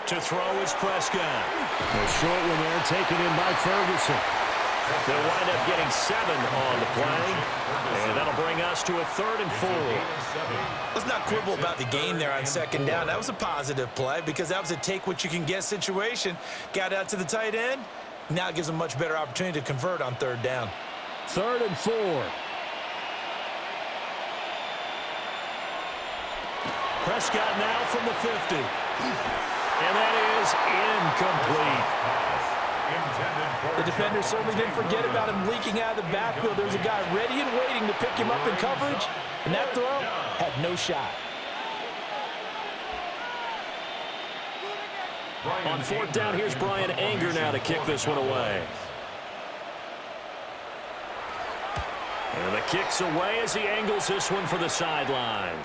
To throw is Prescott. A short one there taken in by Ferguson. They'll wind up getting 7 on the play. And that'll bring us to a 3rd and 4.
Let's not quibble about the game there on second down. That was a positive play because that was a take-what-you-can-get situation. Got out to the tight end. Now it gives them a much better opportunity to convert on 3rd down.
3rd and 4. Prescott now from the 50. And that is incomplete.
The defender certainly didn't forget about him leaking out of the backfield. There's a guy ready and waiting to pick him up in coverage, and that throw had no shot.
On 4th down, here's Brian Anger now to kick this one away. And the kick's away as he angles this one for the sideline.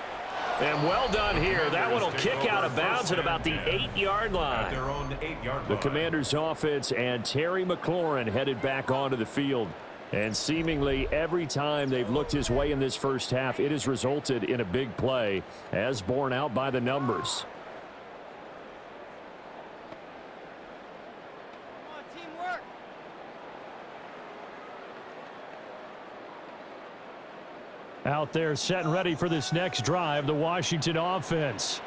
And well done here. That one will kick out of bounds at about the 8-yard line. The Commanders' offense and Terry McLaurin headed back onto the field. And seemingly every time they've looked his way in this first half, it has resulted in a big play, as borne out by the numbers. Out there set and ready for this next drive, the Washington offense.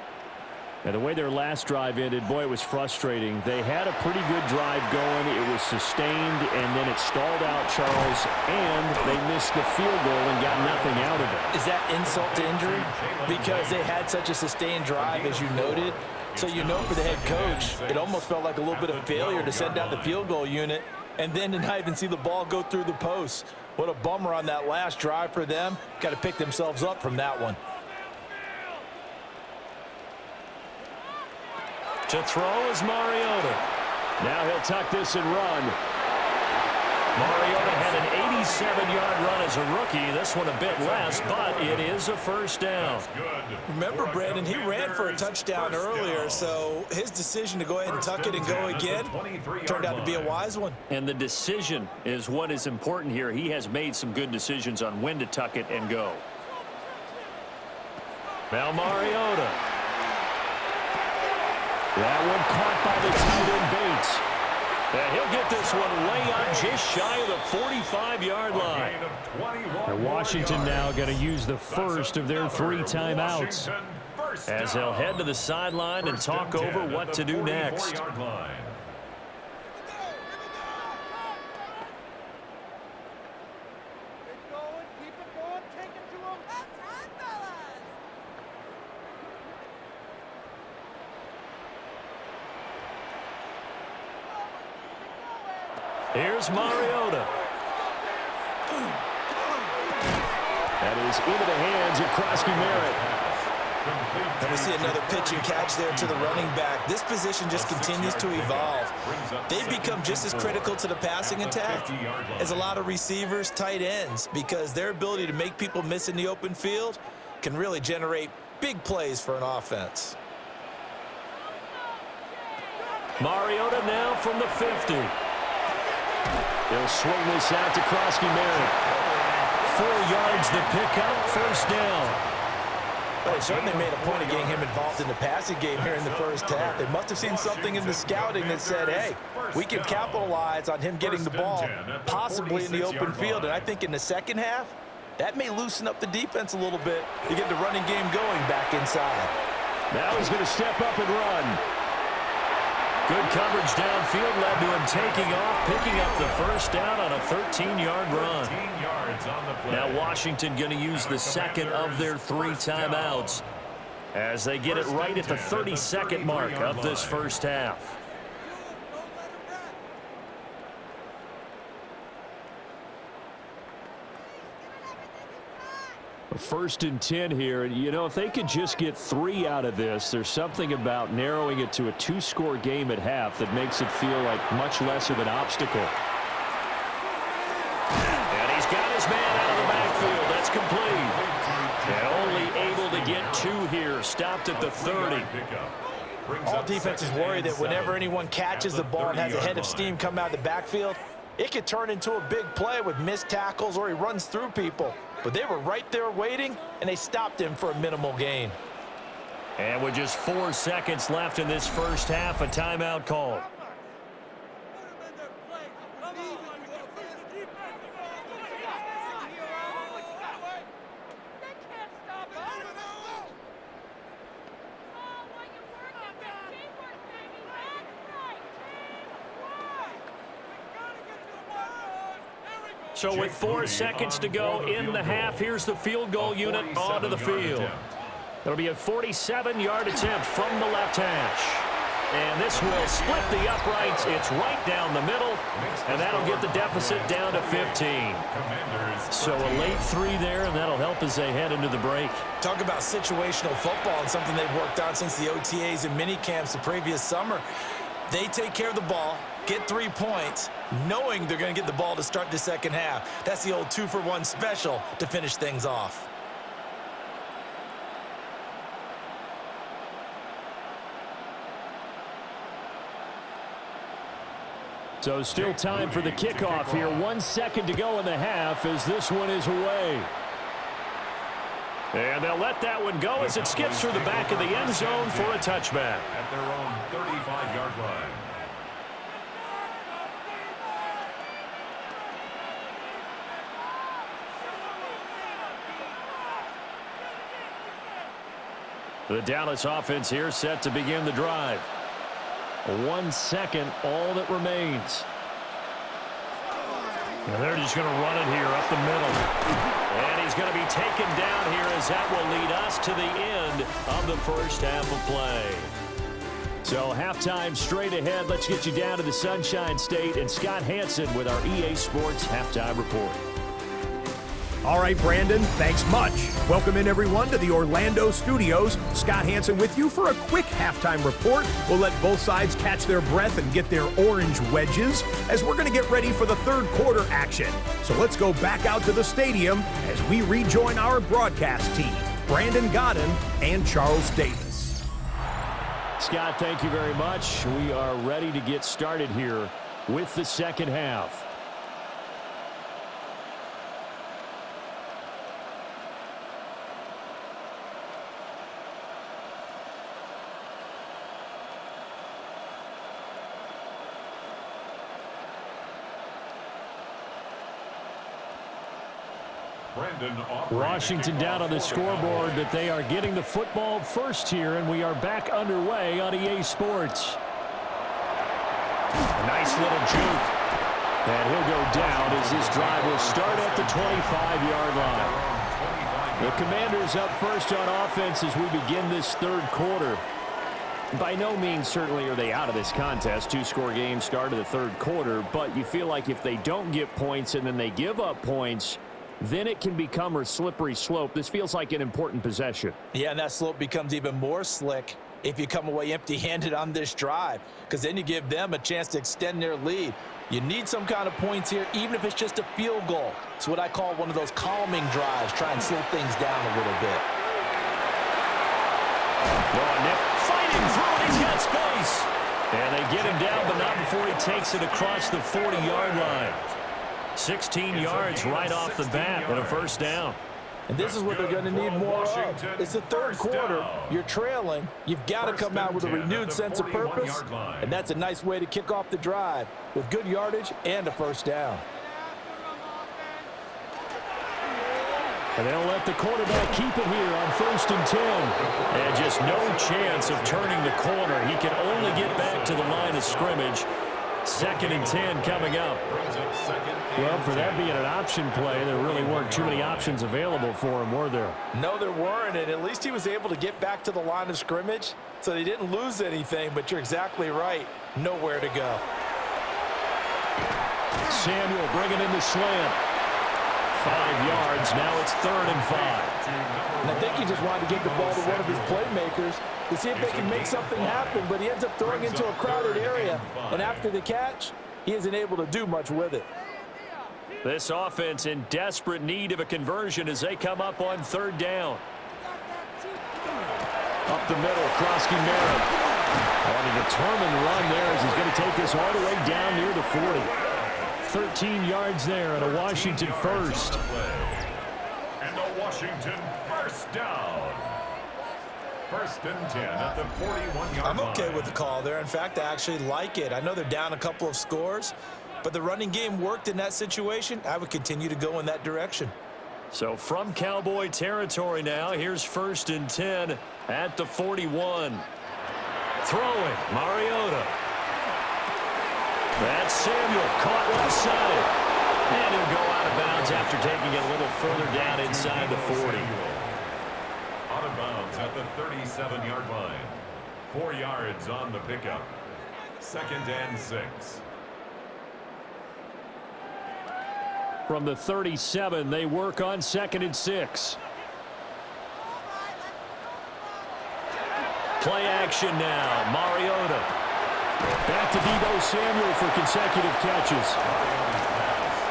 And the way their last drive ended, boy, it was frustrating. They had a pretty good drive going. It was sustained, and then it stalled out, Charles, and they missed the field goal and got nothing out of it.
Is that insult to injury? Because they had such a sustained drive, as you noted. So you know for the head coach, it almost felt like a little bit of failure to send down the field goal unit and then to not even see the ball go through the post. What a bummer on that last drive for them. Got to pick themselves up from that one.
To throw is Mariota. Now he'll tuck this and run. Mariota had an 87-yard run as a rookie. This one a bit less, but it is a first down.
Remember, Brandon, he ran for a touchdown earlier, so his decision to go ahead and tuck it and go again turned out to be a wise one.
And the decision is what is important here. He has made some good decisions on when to tuck it and go. Now Mariota. That one caught by the tight end Bates. And he'll get this one way up just shy of the 45-yard line. And Washington now going to use the first of their 3 timeouts as they'll head to the sideline and talk over what to do next. Here's Mariota. That is into the hands of Krosky-Merritt.
And we see another pitch and catch there to the running back. This position just continues to evolve. They've become just as critical to the passing attack as a lot of receivers, tight ends, because their ability to make people miss in the open field can really generate big plays for an offense.
Mariota now from the 50. They'll swing this out to Krosky-Merritt. 4 yards the pickup, first down.
Well, they certainly made a point of getting him involved in the passing game here in the first half. They must have seen something in the scouting that said, hey, we can capitalize on him getting the ball, possibly in the open field. And I think in the second half, that may loosen up the defense a little bit to get the running game going back inside.
Now he's going to step up and run. Good coverage downfield led to him taking off, picking up the first down on a 13-yard run. Now Washington going to use the second of their 3 timeouts as they get it right at the 32nd mark of this first half. First and 10 here. And, you know, if they could just get 3 out of this, there's something about narrowing it to a 2-score game at half that makes it feel like much less of an obstacle.
And he's got his man out of the backfield. That's complete. And only able to get 2 here. Stopped at the 30.
All defenses worry that whenever anyone catches the ball and has a head of steam come out of the backfield, it could turn into a big play with missed tackles or he runs through people. But they were right there waiting, and they stopped him for a minimal gain.
And with just 4 seconds left in this first half, a timeout call. So with 4 seconds to go in the half, here's the field goal unit onto the field. It'll be a 47-yard attempt from the left hash. And this will split the uprights. It's right down the middle, and that'll get the deficit down to 15. So a late 3 there, and that'll help as they head into the break.
Talk about situational football and something they've worked on since the OTAs and mini camps the previous summer. They take care of the ball, get 3 points, knowing they're going to get the ball to start the second half. That's the old 2-for-1 special to finish things off.
So still time for the kickoff here. 1 second to go in the half as this one is away. And they'll let that one go as it skips through the back of the end zone for a touchback.
At their own 35-yard line.
The Dallas offense here set to begin the drive. 1 second, all that remains.
And they're just going to run it here up the middle. And he's going to be taken down here as that will lead us to the end of the first half of play.
So halftime straight ahead. Let's get you down to the Sunshine State and Scott Hansen with our EA Sports Halftime Report.
All right, Brandon, thanks much. Welcome in, everyone, to the Orlando studios. Scott Hansen with you for a quick halftime report. We'll let both sides catch their breath and get their orange wedges as we're going to get ready for the third quarter action. So let's go back out to the stadium as we rejoin our broadcast team, Brandon Godden and Charles Davis.
Scott, thank you very much. We are ready to get started here with the second half. Washington down on the scoreboard, but they are getting the football first here, and we are back underway on EA Sports.
A nice little juke.
And he'll go down as this drive will start at the 25-yard line. The Commanders up first on offense as we begin this third quarter. By no means certainly are they out of this contest. 2-score game start of the third quarter, but you feel like if they don't get points and then they give up points, then it can become a slippery slope. This feels like an important possession.
Yeah, and that slope becomes even more slick if you come away empty-handed on this drive, because then you give them a chance to extend their lead. You need some kind of points here, even if it's just a field goal. It's what I call one of those calming drives. Try and slow things down a little bit.
Fighting through it. He's got space. And they get him down, but not before he takes it across the 40-yard line. 16 yards right off the bat and a first down.
And this is what they're going to need more of. It's the third quarter. You're trailing. You've got to come out with a renewed sense of purpose. And that's a nice way to kick off the drive with good yardage and a first down.
And they'll let the quarterback keep it here on 1st and 10.
And just no chance of turning the corner. He can only get back to the line of scrimmage. 2nd and 10 coming up.
Well, for that being an option play, there really weren't too many options available for him, were there?
No, there weren't, and at least he was able to get back to the line of scrimmage, so they didn't lose anything, but you're exactly right. Nowhere to go.
Samuel bringing in the slant. 5 yards. Now it's 3rd and 5.
And I think he just wanted to give the ball to one of his playmakers to see if they can make something happen, but he ends up throwing into a crowded area, and after the catch, he isn't able to do much with it.
This offense in desperate need of a conversion as they come up on 3rd down. Up the middle, Krosky Merritt. On a determined run there as he's going to take this all the way down near the 40. 13 yards there and a Washington first.
And a Washington first down. 1st and 10 at the 41-yard line.
I'm okay with the call there. In fact, I actually like it. I know they're down a couple of scores, but the running game worked in that situation. I would continue to go in that direction.
So from Cowboy territory now, here's 1st and 10 at the 41. Throwing, Mariota. That's Samuel, caught left side. And he'll go out of bounds after taking it a little further down inside the 40.
Out of bounds at the 37-yard line. 4 yards on the pickup. 2nd and 6.
From the 37, they work on 2nd and 6. Play action now. Mariota. Back to Deebo Samuel for consecutive catches.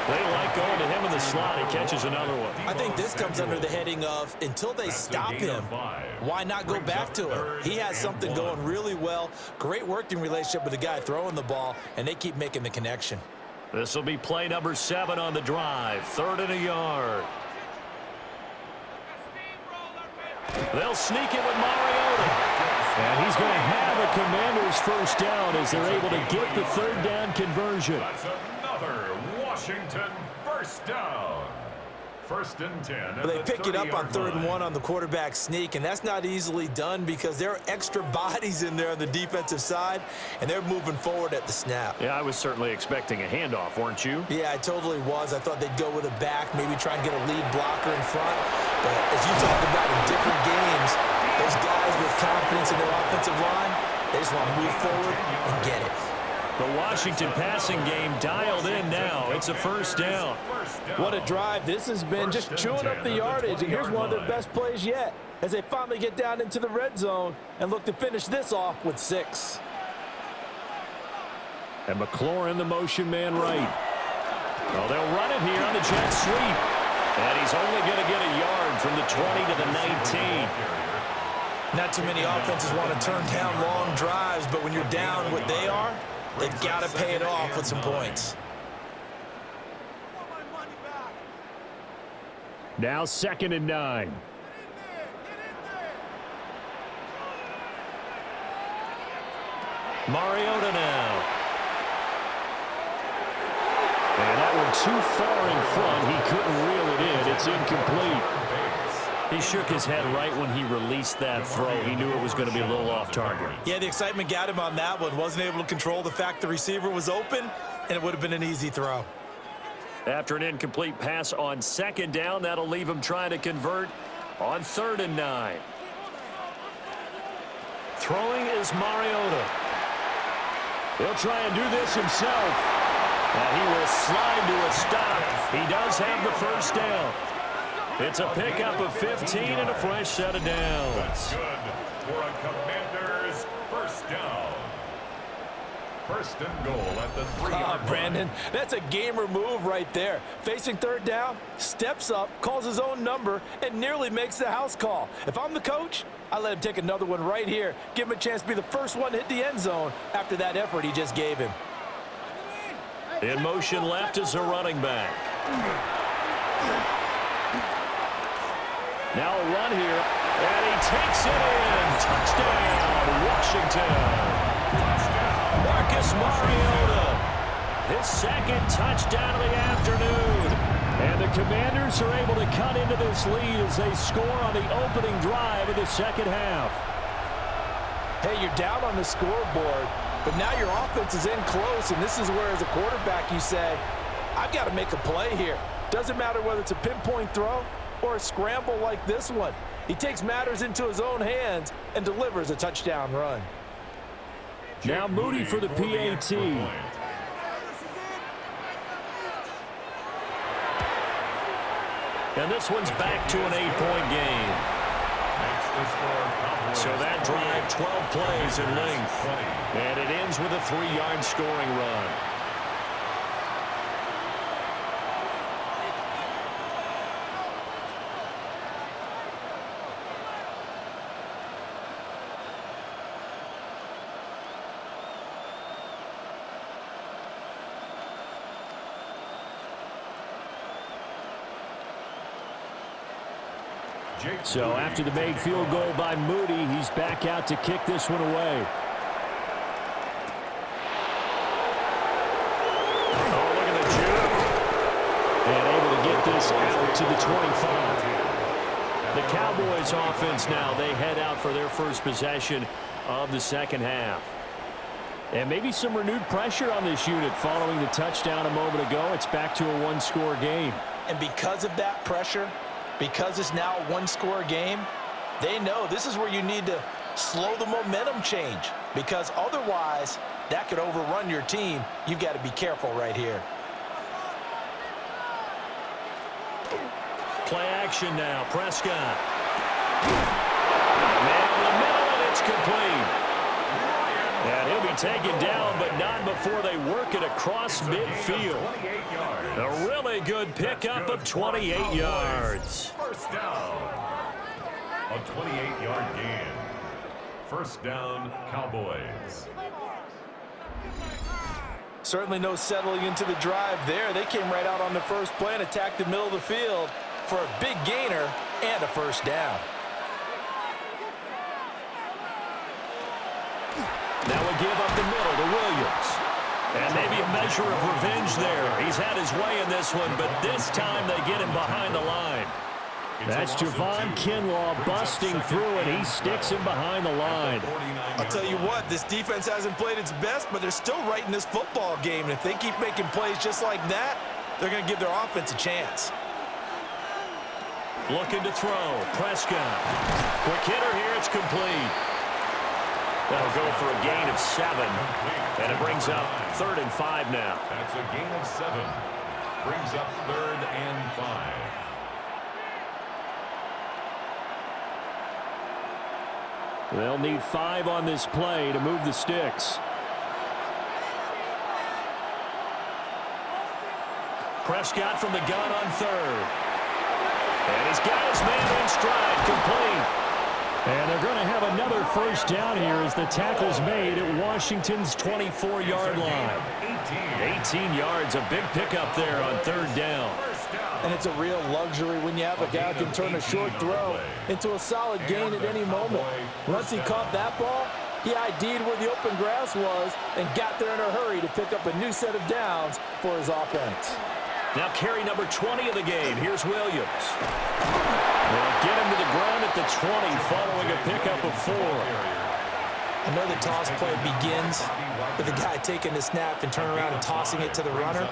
They like going to him in the slot. He catches another one.
I think this comes under the heading of until they stop him, why not go back to him? He has something going really well. Great working relationship with the guy throwing the ball, and they keep making the connection.
This will be play number 7 on the drive. 3rd and a yard. They'll sneak it with Mariota. And he's going to have a Commanders first down as they're able to get the 3rd down conversion.
That's another Washington first down. 1st and 10.
Well, they pick it up on 3rd and 1 on the quarterback sneak, and that's not easily done because there are extra bodies in there on the defensive side, and they're moving forward at the snap.
Yeah, I was certainly expecting a handoff, weren't you?
Yeah, I totally was. I thought they'd go with a back, maybe try and get a lead blocker in front. But as you talked about in different games, those guys with confidence in their offensive line, they just want to move forward and get it.
The Washington passing game dialed in now. It's a first down.
What a drive this has been, just chewing up the yardage, and here's one of their best plays yet as they finally get down into the red zone and look to finish this off with 6.
And McLaurin, the motion man right. Well, they'll run it here on the jet sweep. And he's only going to get a yard from the 20 to the 19.
Not too many offenses want to turn down long drives, but when you're down what they are, they've got to pay it off with some points.
Now 2nd and 9. Mariota now. And that one too far in front. He couldn't reel it in. It's incomplete. He shook his head right when he released that throw. He knew it was going to be a little off target.
Yeah, the excitement got him on that one. Wasn't able to control the fact the receiver was open, and it would have been an easy throw.
After an incomplete pass on 2nd down, that'll leave him trying to convert on 3rd and 9. Throwing is Mariota. He'll try and do this himself. And he will slide to a stop. He does have the first down. It's a pickup of 15 and a fresh set of downs.
That's good for a Commanders first down. 1st and goal at the 3-yard line.
Brandon, that's a gamer move right there. Facing 3rd down, steps up, calls his own number, and nearly makes the house call. If I'm the coach, I let him take another one right here. Give him a chance to be the first one to hit the end zone after that effort he just gave him.
In motion left is a running back. Now a run here, and he takes it in. Touchdown, Washington. Marcus Mariota, his 2nd touchdown of the afternoon. And the Commanders are able to cut into this lead as they score on the opening drive of the 2nd half.
Hey, you're down on the scoreboard, but now your offense is in close, and this is where, as a quarterback, you say, I've got to make a play here. Doesn't matter whether it's a pinpoint throw or a scramble like this one. He takes matters into his own hands and delivers a touchdown run.
Now Moody for the PAT. And this one's back to an 8-point game. So that drive, 12 plays in length. And it ends with a 3-yard scoring run. So after the made field goal by Moody, he's back out to kick this one away. Oh, look at the juke. And able to get this out to the 25. The Cowboys offense now, they head out for their first possession of the second half. And maybe some renewed pressure on this unit following the touchdown a moment ago. It's back to a one-score game.
And because of that pressure, because it's now a one-score game, they know this is where you need to slow the momentum change, because otherwise that could overrun your team. You've got to be careful right here.
Play action now. Prescott. Man in the middle, and it's complete. And he'll be taken down, but not before they work it across midfield. A really good pickup of 28 yards.
First down. A 28-yard gain. First down, Cowboys.
Certainly no settling into the drive there. They came right out on the first play and attacked the middle of the field for a big gainer and a first down.
Now we give up the middle to Williams. And maybe a measure of revenge there. He's had his way in this one, but this time they get him behind the line. That's Javon Kinlaw busting through, and he sticks him behind the line.
I'll tell you what, this defense hasn't played its best, but they're still right in this football game. And if they keep making plays just like that, they're going to give their offense a chance.
Looking to throw. Prescott. Quick hitter here. It's complete. That'll go for a gain of 7. And it brings up 3rd and 5 now.
That's a gain of 7. Brings up 3rd and 5.
They'll need 5 on this play to move the sticks. Prescott from the gun on 3rd. And he's got his man in stride, complete. And they're going to have another first down here as the tackle's made at Washington's 24-yard line. 18 yards, a big pickup there on 3rd down.
And it's a real luxury when you have a guy who can turn a short throw into a solid gain at any moment. Once he caught that ball, he ID'd where the open grass was and got there in a hurry to pick up a new set of downs for his offense.
Now carry number 20 of the game. Here's Williams. They'll get him to the ground at the 20 following a pickup of 4.
I know the toss play begins with the guy taking the snap and turning around and tossing it to the runner.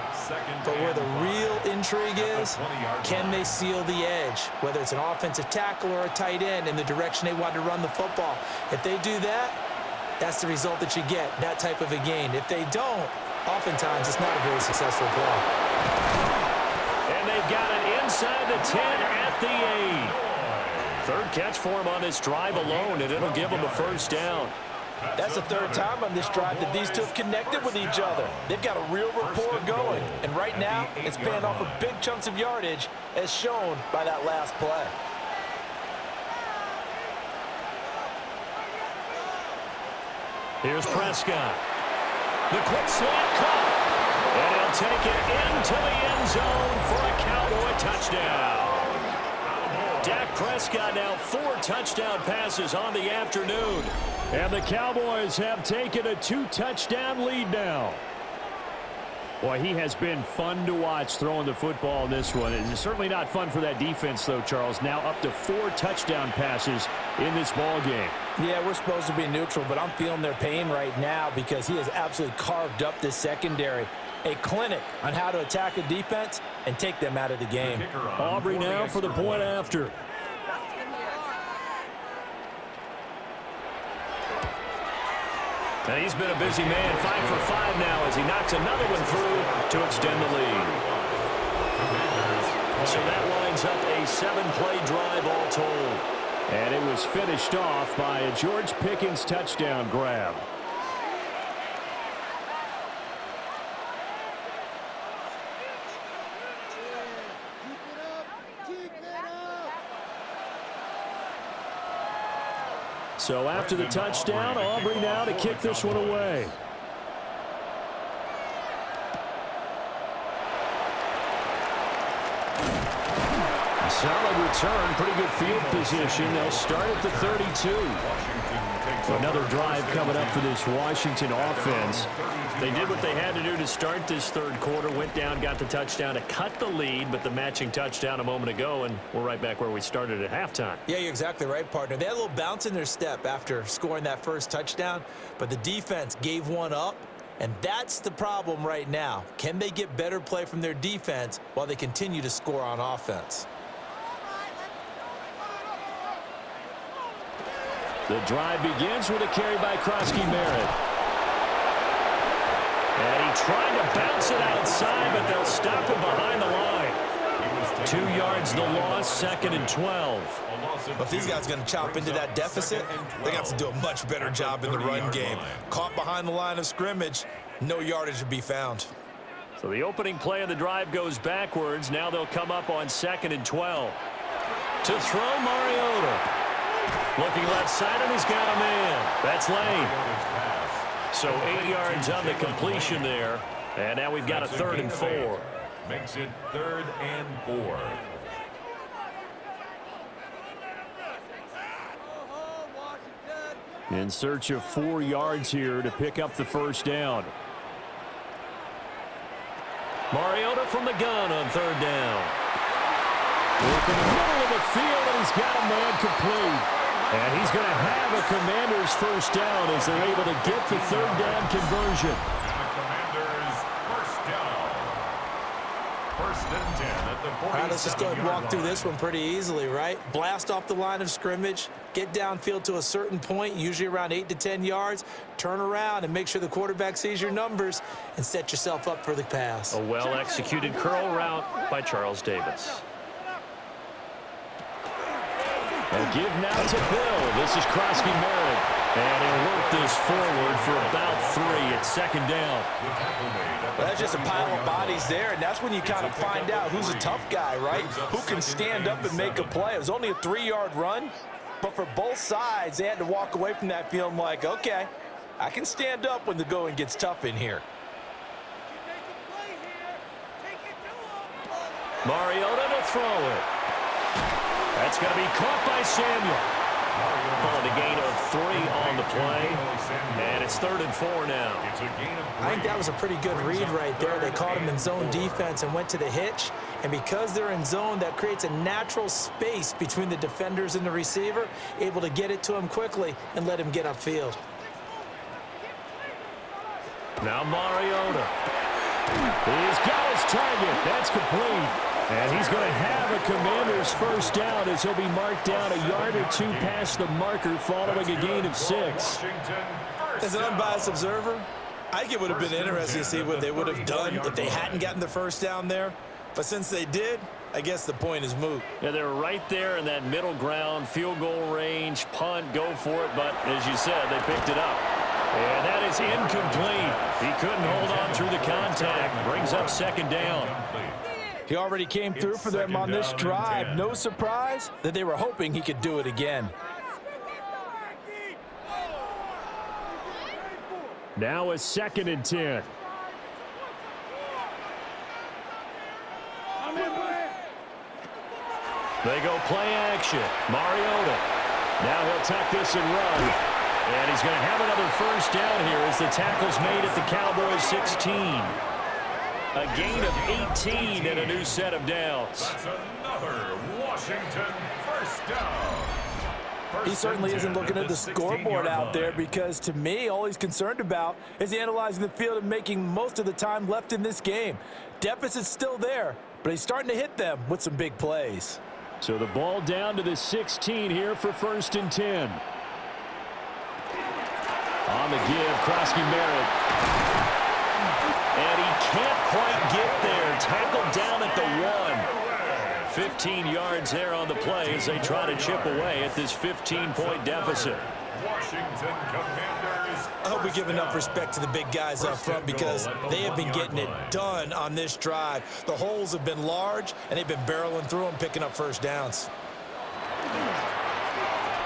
But where the real intrigue is, can they seal the edge? Whether it's an offensive tackle or a tight end in the direction they want to run the football. If they do that, that's the result that you get, that type of a gain. If they don't, oftentimes it's not a very successful play.
And they've got it inside the 10 at the 8. 3rd catch for him on this drive alone, and it'll give him a first down.
That's the 3rd time on this drive that these two have connected with each other. They've got a real rapport going, and right now it's paying off with big chunks of yardage as shown by that last play.
Here's Prescott. The quick slant caught. And he'll take it into the end zone for a Cowboy touchdown. Dak Prescott now 4 touchdown passes on the afternoon. And the Cowboys have taken a 2-touchdown lead now. Boy, he has been fun to watch throwing the football in this one. It's certainly not fun for that defense, though, Charles. Now up to 4 touchdown passes in this ball game.
Yeah, we're supposed to be neutral, but I'm feeling their pain right now because he has absolutely carved up this secondary. A clinic on how to attack a defense and take them out of the game.
Aubrey now for the point after. And he's been a busy man, 5 for 5 now as he knocks another one through to extend the lead.
So that lines up a 7-play drive all told.
And it was finished off by a George Pickens touchdown grab. So after the touchdown, Aubrey now to kick this one away. Solid return, pretty good field position. They'll start at the 32. Another drive coming up for this Washington offense. They did what they had to do to start this third quarter, went down, got the touchdown to cut the lead, but the matching touchdown a moment ago, and we're right back where we started at halftime.
Yeah, you're exactly right, partner. They had a little bounce in their step after scoring that first touchdown, but the defense gave one up, and that's the problem right now. Can they get better play from their defense while they continue to score on offense?
The drive begins with a carry by Krosky-Merritt.
And he tried to bounce it outside, but they'll stop him behind the line. 2 yards the loss, 2nd and 12.
If these guys are going to chop into that deficit, they got to do a much better job in the run game. Caught behind the line of scrimmage, no yardage to be found.
So the opening play of the drive goes backwards. Now they'll come up on 2nd and 12. To throw, Mariota. Looking left side, and he's got a man. That's Lane. So 8 yards on the completion there. And now we've got a 3rd and 4.
Makes it 3rd and 4.
In search of 4 yards here to pick up the first down.
Mariota from the gun on 3rd down. Look in the middle of the field, and he's got a man complete. And he's going to have a Commanders first down as they're able to get the 3rd down conversion.
The Commanders first down. 1st and 10 at the 47.
All right, let's just go ahead and walk through this one pretty easily, right? Blast off the line of scrimmage, get downfield to a certain point, usually around 8 to 10 yards, turn around and make sure the quarterback sees your numbers and set yourself up for the pass.
A well-executed curl route by Charles Davis.
A give now to Bill. This is Krosky-Merritt. And he'll work this forward for about 3 at 2nd down.
Well, that's just a pile of bodies there, and that's when you kind of find out who's a tough guy, right? Who can stand up and make a play. It was only a 3-yard run, but for both sides, they had to walk away from that feeling like, okay, I can stand up when the going gets tough in here.
Mariota to throw it. That's going to be caught by Samuel. Calling a gain of 3 on the play. And it's 3rd and 4 now.
I think that was a pretty good read right there. They caught him in zone defense and went to the hitch. And because they're in zone, that creates a natural space between the defenders and the receiver, able to get it to him quickly and let him get upfield.
Now Mariota.
He's got his target. That's complete. And he's going to have a Commanders first down as he'll be marked down a yard or 2 past the marker following a gain of 6.
As an unbiased observer, I think it would have been interesting to see what they would have done if they hadn't gotten the first down there. But since they did, I guess the point is moot.
Yeah, they were right there in that middle ground, field goal range, punt, go for it. But as you said, they picked it up. And that is incomplete. He couldn't hold on through the contact. Brings up 2nd down.
He already came through for them on this drive. No surprise that they were hoping he could do it again.
Now a 2nd and 10.
They go play action. Mariota. Now he'll tuck this and run. And he's going to have another first down here as the tackle's made at the Cowboys 16. A gain of 18 and a new set of downs.
That's another Washington first down.
He certainly isn't looking at the scoreboard out there because, to me, all he's concerned about is analyzing the field and making most of the time left in this game. Deficit's still there, but he's starting to hit them with some big plays.
So the ball down to the 16 here for 1st and 10. On the give, Krosky-Merritt. And he can't quite get there. Tackled down at the 1. 15 yards there on the play as they try to chip away at this 15-point deficit.
Washington Commanders.
I hope we give enough respect to the big guys up front because they have been getting it done on this drive. The holes have been large, and they've been barreling through them, picking up first downs.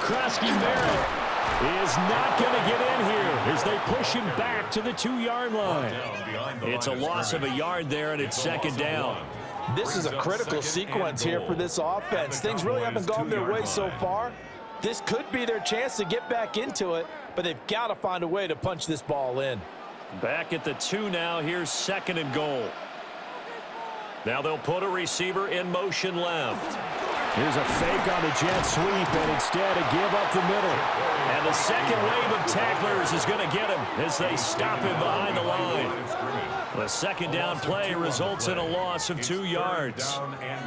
Krosky-Merritt is not going to get in here as they push him back to the 2-yard line. It's a loss of a yard there, and it's second down.
This is a critical sequence here for this offense. Things really haven't gone their way so far. This could be their chance to get back into it, but they've got to find a way to punch this ball in.
Back at the 2 now. Here's second and goal. Now they'll put a receiver in motion left. Here's a fake on the jet sweep, and instead a give up the middle. And the second wave of tacklers is going to get him as they stop him behind the line. The second down play results in a loss of 2 yards.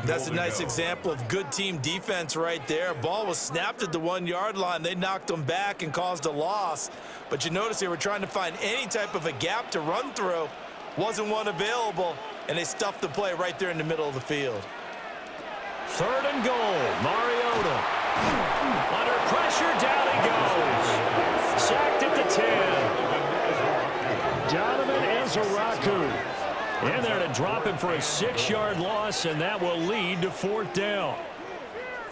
That's a nice example of good team defense right there. Ball was snapped at the 1-yard line. They knocked them back and caused a loss. But you notice they were trying to find any type of a gap to run through. Wasn't one available, and they stuffed the play right there in the middle of the field.
Third and goal. Mariota. Under pressure, down he goes. Sacked at the 10. Donovan Ezaraku in there to drop him for a 6-yard loss, and that will lead to fourth down.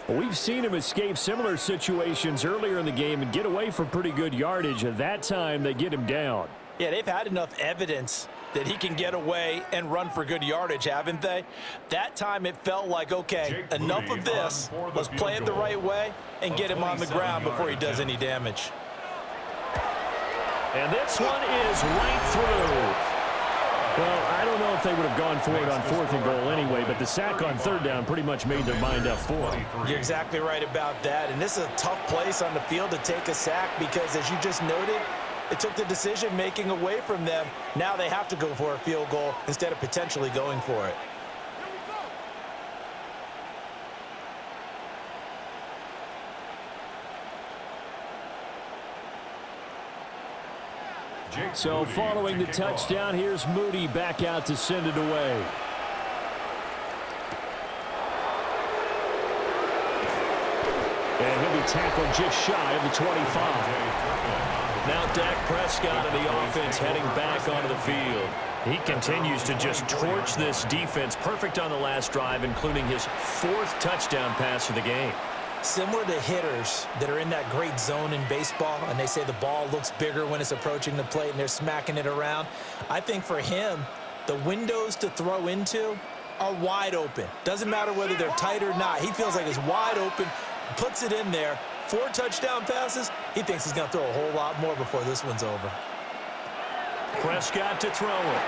We've seen him escape similar situations earlier in the game and get away from pretty good yardage. At that time, they get him down.
Yeah, they've had enough evidence that he can get away and run for good yardage, haven't they? That time it felt like, okay, enough of this. Let's play it the right way and get him on the ground before he does any damage.
And this one is right through. Well, I don't know if they would have gone for it on fourth and goal anyway, but the sack on third down pretty much made their mind up for it.
You're exactly right about that. And this is a tough place on the field to take a sack because, as you just noted, it took the decision-making away from them. Now they have to go for a field goal instead of potentially going for it.
So following the touchdown, here's Moody back out to send it away. And he'll be tackled just shy of the 25. Now Dak Prescott and the offense heading back onto the field. He continues to just torch this defense. Perfect on the last drive, including his 4th touchdown pass of the game.
Similar to hitters that are in that great zone in baseball, and they say the ball looks bigger when it's approaching the plate and they're smacking it around. I think for him, the windows to throw into are wide open. Doesn't matter whether they're tight or not. He feels like it's wide open, puts it in there. 4 touchdown passes. He thinks he's going to throw a whole lot more before this one's over.
Prescott to throw it.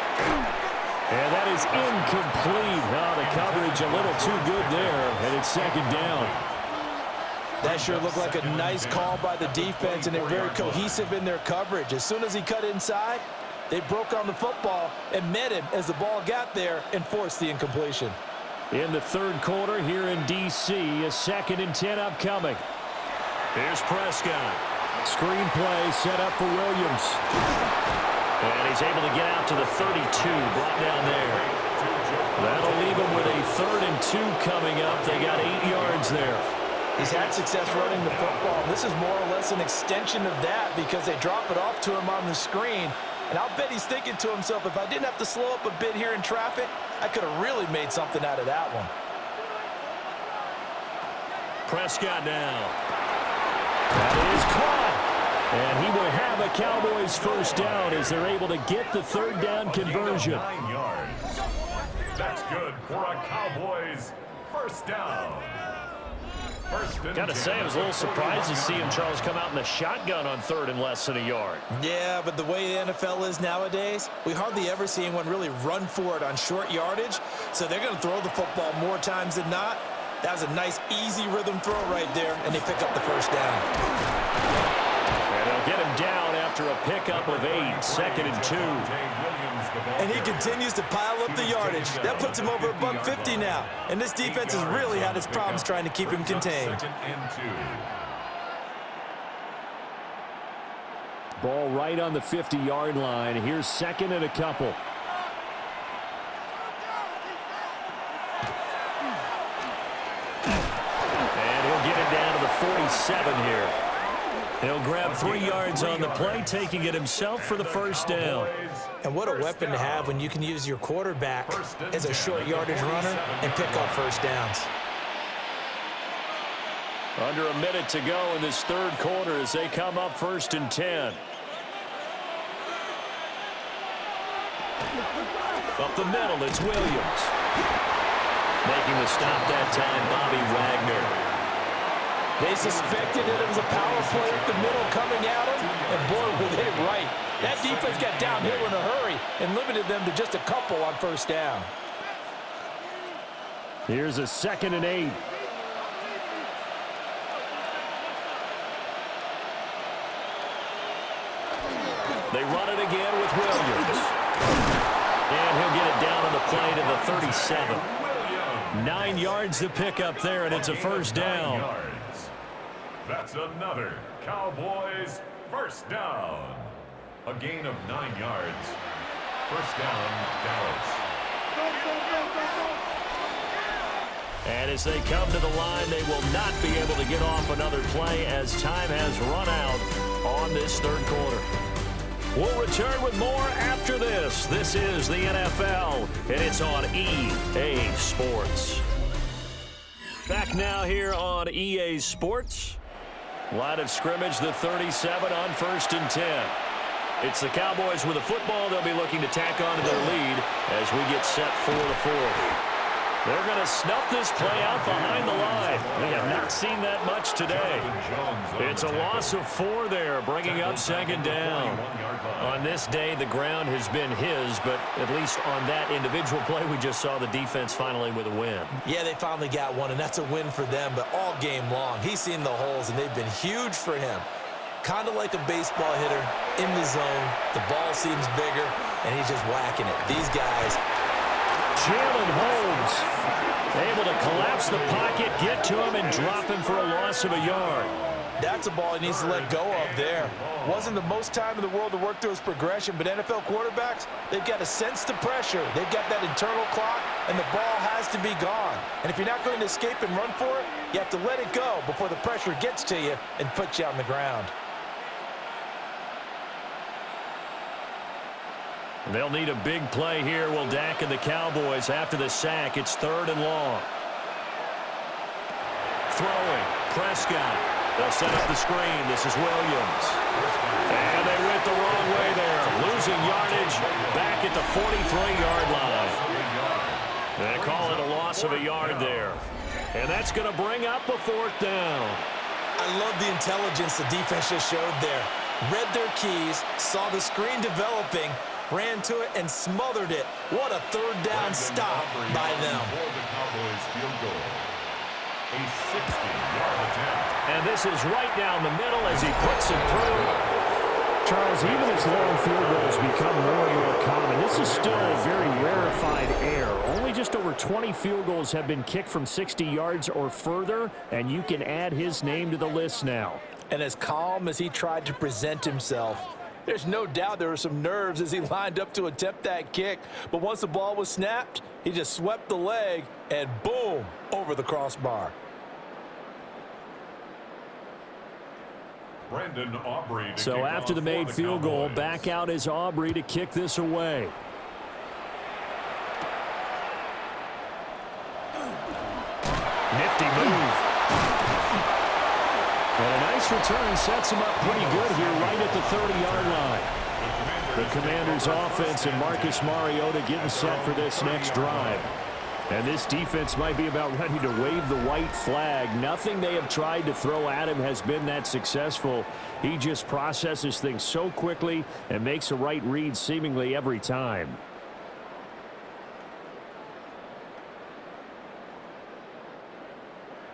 And that is incomplete. Oh, the coverage a little too good there, and it's second down.
That sure looked like a nice call by the defense, and they're very cohesive in their coverage. As soon as he cut inside, they broke on the football and met him as the ball got there and forced the incompletion.
In the third quarter here in D.C., a 2nd and 10 upcoming. Here's Prescott. Screen play set up for Williams. And he's able to get out to the 32, brought down there. That'll leave him with a 3rd and 2 coming up. They got 8 yards there.
He's had success running the football. This is more or less an extension of that because they drop it off to him on the screen. And I'll bet he's thinking to himself, if I didn't have to slow up a bit here in traffic, I could have really made something out of that one.
Prescott now. That is caught. And he will have a Cowboys first down as they're able to get the 3rd down conversion.
9 yards. That's good for a Cowboys first down.
Got to say, I was a little surprised to see him, Charles, come out in the shotgun on 3rd and less than a yard.
Yeah, but the way the NFL is nowadays, we hardly ever see anyone really run for it on short yardage. So they're going to throw the football more times than not. That was a nice, easy rhythm throw right there, and they pick up the first down.
And they'll get him down after a pickup of 8, 2nd and 2.
And he continues to pile up the yardage. That puts him over $150 now. And this defense has really had its problems trying to keep him contained.
Ball right on the 50-yard line. Here's 2nd and a couple. 7 here. He'll grab 3 yards on the play, taking it himself for the first down.
And what a weapon to have when you can use your quarterback as a short yardage runner and pick up first downs.
Under a minute to go in this third quarter as they come up 1st and 10. Up the middle, it's Williams. Making the stop that time, Bobby Wagner.
They suspected that it was a power play up the middle coming at them, and boy, were they right. That defense got downhill in a hurry and limited them to just a couple on first down.
Here's a 2nd and 8. They run it again with Williams. And he'll get it down on the play to the 37. 9 yards to pick up there, and it's a first down.
That's another Cowboys first down. A gain of 9 yards. First down, Dallas.
And as they come to the line, they will not be able to get off another play as time has run out on this third quarter. We'll return with more after this. This is the NFL, and it's on EA Sports. Back now here on EA Sports. Line of scrimmage, the 37 on 1st and 10. It's the Cowboys with the football. They'll be looking to tack on to their lead as we get set for the 4th. They're going to snuff this play out behind the line. We have not seen that much today. It's a loss of 4 there, bringing up 2nd down. On this day, the ground has been his, but at least on that individual play, we just saw the defense finally with a win.
Yeah, they finally got one, and that's a win for them, but all game long, he's seen the holes, and they've been huge for him. Kind of like a baseball hitter in the zone. The ball seems bigger, and he's just whacking it. These guys...
Jalen Holmes able to collapse the pocket, get to him, and drop him for a loss of a yard.
That's a ball he needs to let go of there. Wasn't the most time in the world to work through his progression, but NFL quarterbacks, they've got to sense the pressure. They've got that internal clock, and the ball has to be gone. And if you're not going to escape and run for it, you have to let it go before the pressure gets to you and puts you on the ground.
They'll need a big play here. Will Dak and the Cowboys after the sack. It's 3rd and long. Throwing. Prescott. They'll set up the screen. This is Williams. And they went the wrong way there. Losing yardage back at the 43-yard line. They call it a loss of a yard there. And that's going to bring up a 4th down.
I love the intelligence the defense just showed there. Read their keys, saw the screen developing, ran to it and smothered it. What a 3rd down stop by them.
A 60-yard attempt.
And this is right down the middle as he puts it through. Charles, even as long field goals become more and more common, this is still a very rarefied air. Only just over 20 field goals have been kicked from 60 yards or further, and you can add his name to the list now.
And as calm as he tried to present himself, there's no doubt there were some nerves as he lined up to attempt that kick. But once the ball was snapped, he just swept the leg and boom, over the crossbar.
Brandon Aubrey.
So after the made field goal, back out is Aubrey to kick this away. Nifty move. And a nice return sets him up pretty good here right at the 30-yard line. The Commanders' offense and Marcus Mariota getting set for this next drive. And this defense might be about ready to wave the white flag. Nothing they have tried to throw at him has been that successful. He just processes things so quickly and makes a right read seemingly every time.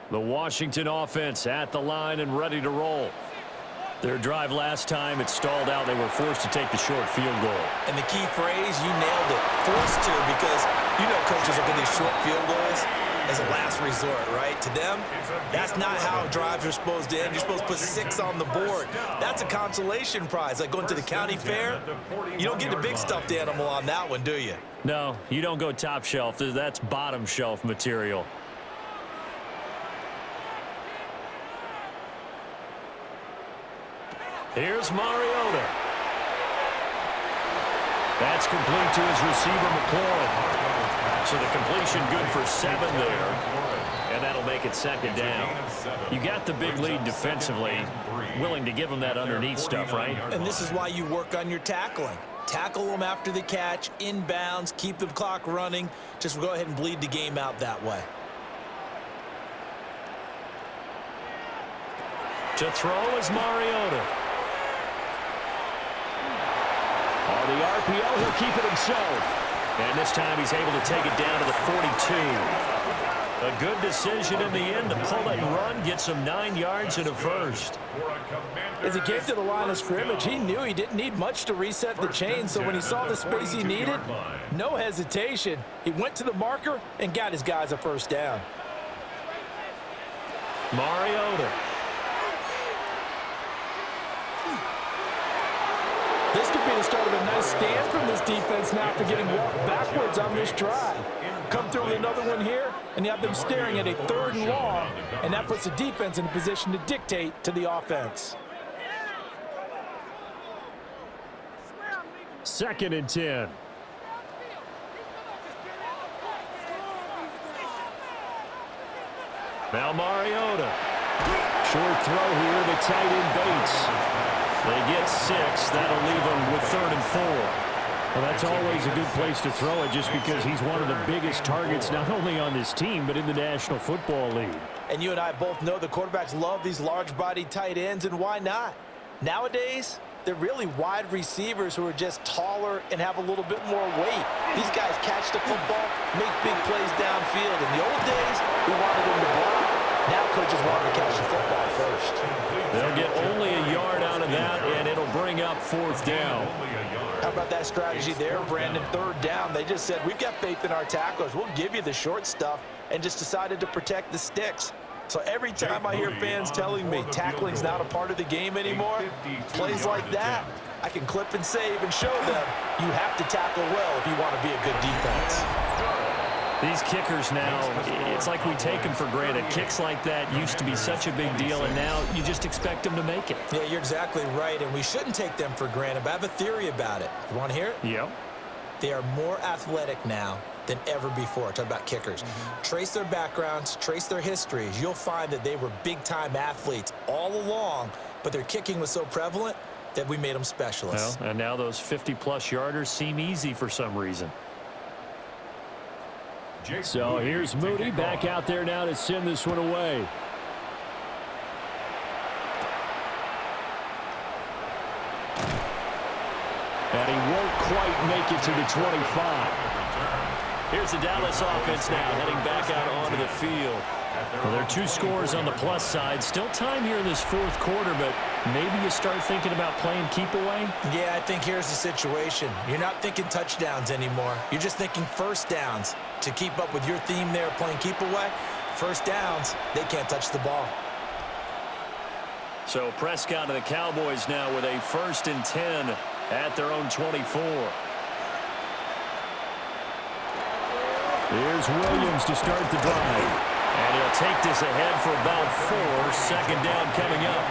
The Washington offense at the line and ready to roll. Their drive last time, it stalled out. They were forced to take the short field goal.
And the key phrase, you nailed it, forced to, because you know coaches look at these short field goals as a last resort, right? To them, that's not how drives are supposed to end. You're supposed to put 6 on the board. That's a consolation prize. Like going to the county fair, you don't get the big stuffed animal on that one, do you?
No, you don't go top shelf. That's bottom shelf material.
Here's Mariota. That's complete to his receiver, McLaurin. So the completion good for 7 there. And that'll make it second down. You got the big lead defensively. Willing to give him that underneath stuff, right?
And this is why you work on your tackling. Tackle them after the catch, inbounds, keep the clock running. Just go ahead and bleed the game out that way.
To throw is Mariota. On the RPO, he'll keep it himself. And this time he's able to take it down to the 42. A good decision in the end to pull it and run, get some 9 yards and a first.
As he came to the line of scrimmage, he knew he didn't need much to reset the chain, so when he saw the space he needed, no hesitation. He went to the marker and got his guys a first down.
Mariota.
This could be the start of a nice stand from this defense now after getting walked backwards on this drive. Come through with another one here, and you have them staring at a 3rd and long, and that puts the defense in a position to dictate to the offense.
2nd and 10.
Now Mariota.
Short throw here, the tight end Bates.
They get 6. That'll leave them with 3rd and 4.
Well, that's always a good place to throw it just because he's one of the biggest targets not only on this team but in the National Football League.
And you and I both know the quarterbacks love these large-bodied tight ends, and why not? Nowadays, they're really wide receivers who are just taller and have a little bit more weight. These guys catch the football, make big plays downfield. In the old days, we wanted them to block. Now coaches want them to catch the football first.
They'll get only a yard out of that, and it'll bring up 4th down.
How about that strategy there, Brandon? 3rd down. They just said, we've got faith in our tacklers. We'll give you the short stuff, and just decided to protect the sticks. So every time I hear fans telling me tackling's not a part of the game anymore, plays like that, I can clip and save and show them you have to tackle well if you want to be a good defense.
These kickers now, it's like we take them for granted. Kicks like that used to be such a big deal, and now you just expect them to make it.
Yeah, you're exactly right, and we shouldn't take them for granted, but I have a theory about it. You want to hear it?
Yep.
They are more athletic now than ever before. Talk about kickers. Trace their backgrounds, trace their histories. You'll find that they were big-time athletes all along, but their kicking was so prevalent that we made them specialists.
Well, and now those 50-plus yarders seem easy for some reason.
So here's Moody back out there now to send this one away. And he won't quite make it to the 25.
Here's the Dallas offense now heading back out onto the field. Well, there are 2 scores on the plus side. Still time here in this 4th quarter, but maybe you start thinking about playing keep away?
Yeah, I think here's the situation. You're not thinking touchdowns anymore. You're just thinking first downs. To keep up with your theme there playing keep away, first downs, they can't touch the ball.
So Prescott and the Cowboys now with a 1st and 10 at their own 24.
Here's Williams to start the drive.
And he'll take this ahead for about 4. 2nd down coming up.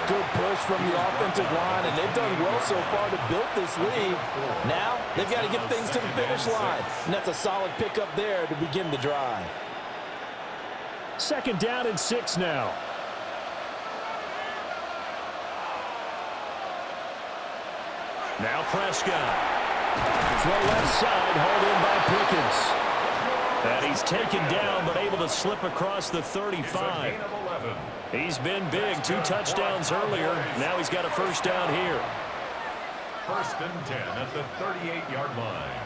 Good push from the offensive line, and they've done well so far to build this lead. Now, they've got to get things to the finish line, and that's a solid pickup there to begin the drive.
2nd down and 6 now.
Now Prescott.
Throw left side, hauled in by Pickens.
And he's taken down, but able to slip across the 35. He's been big. 2 touchdowns earlier. Now he's got a first down here.
1st and 10 at the 38-yard line.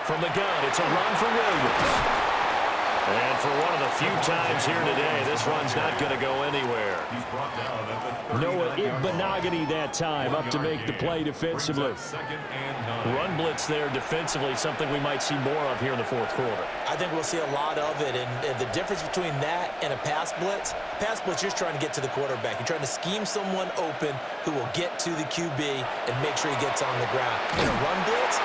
From the gun, it's a run for Williams. And for one of the few times here today, this run's not going to go anywhere.
Noah Igbenogany that time up to make the play defensively.
Run blitz there defensively, something we might see more of here in the 4th quarter.
I think we'll see a lot of it, and the difference between that and a pass blitz, you're trying to get to the quarterback. You're trying to scheme someone open who will get to the QB and make sure he gets on the ground. In a run blitz,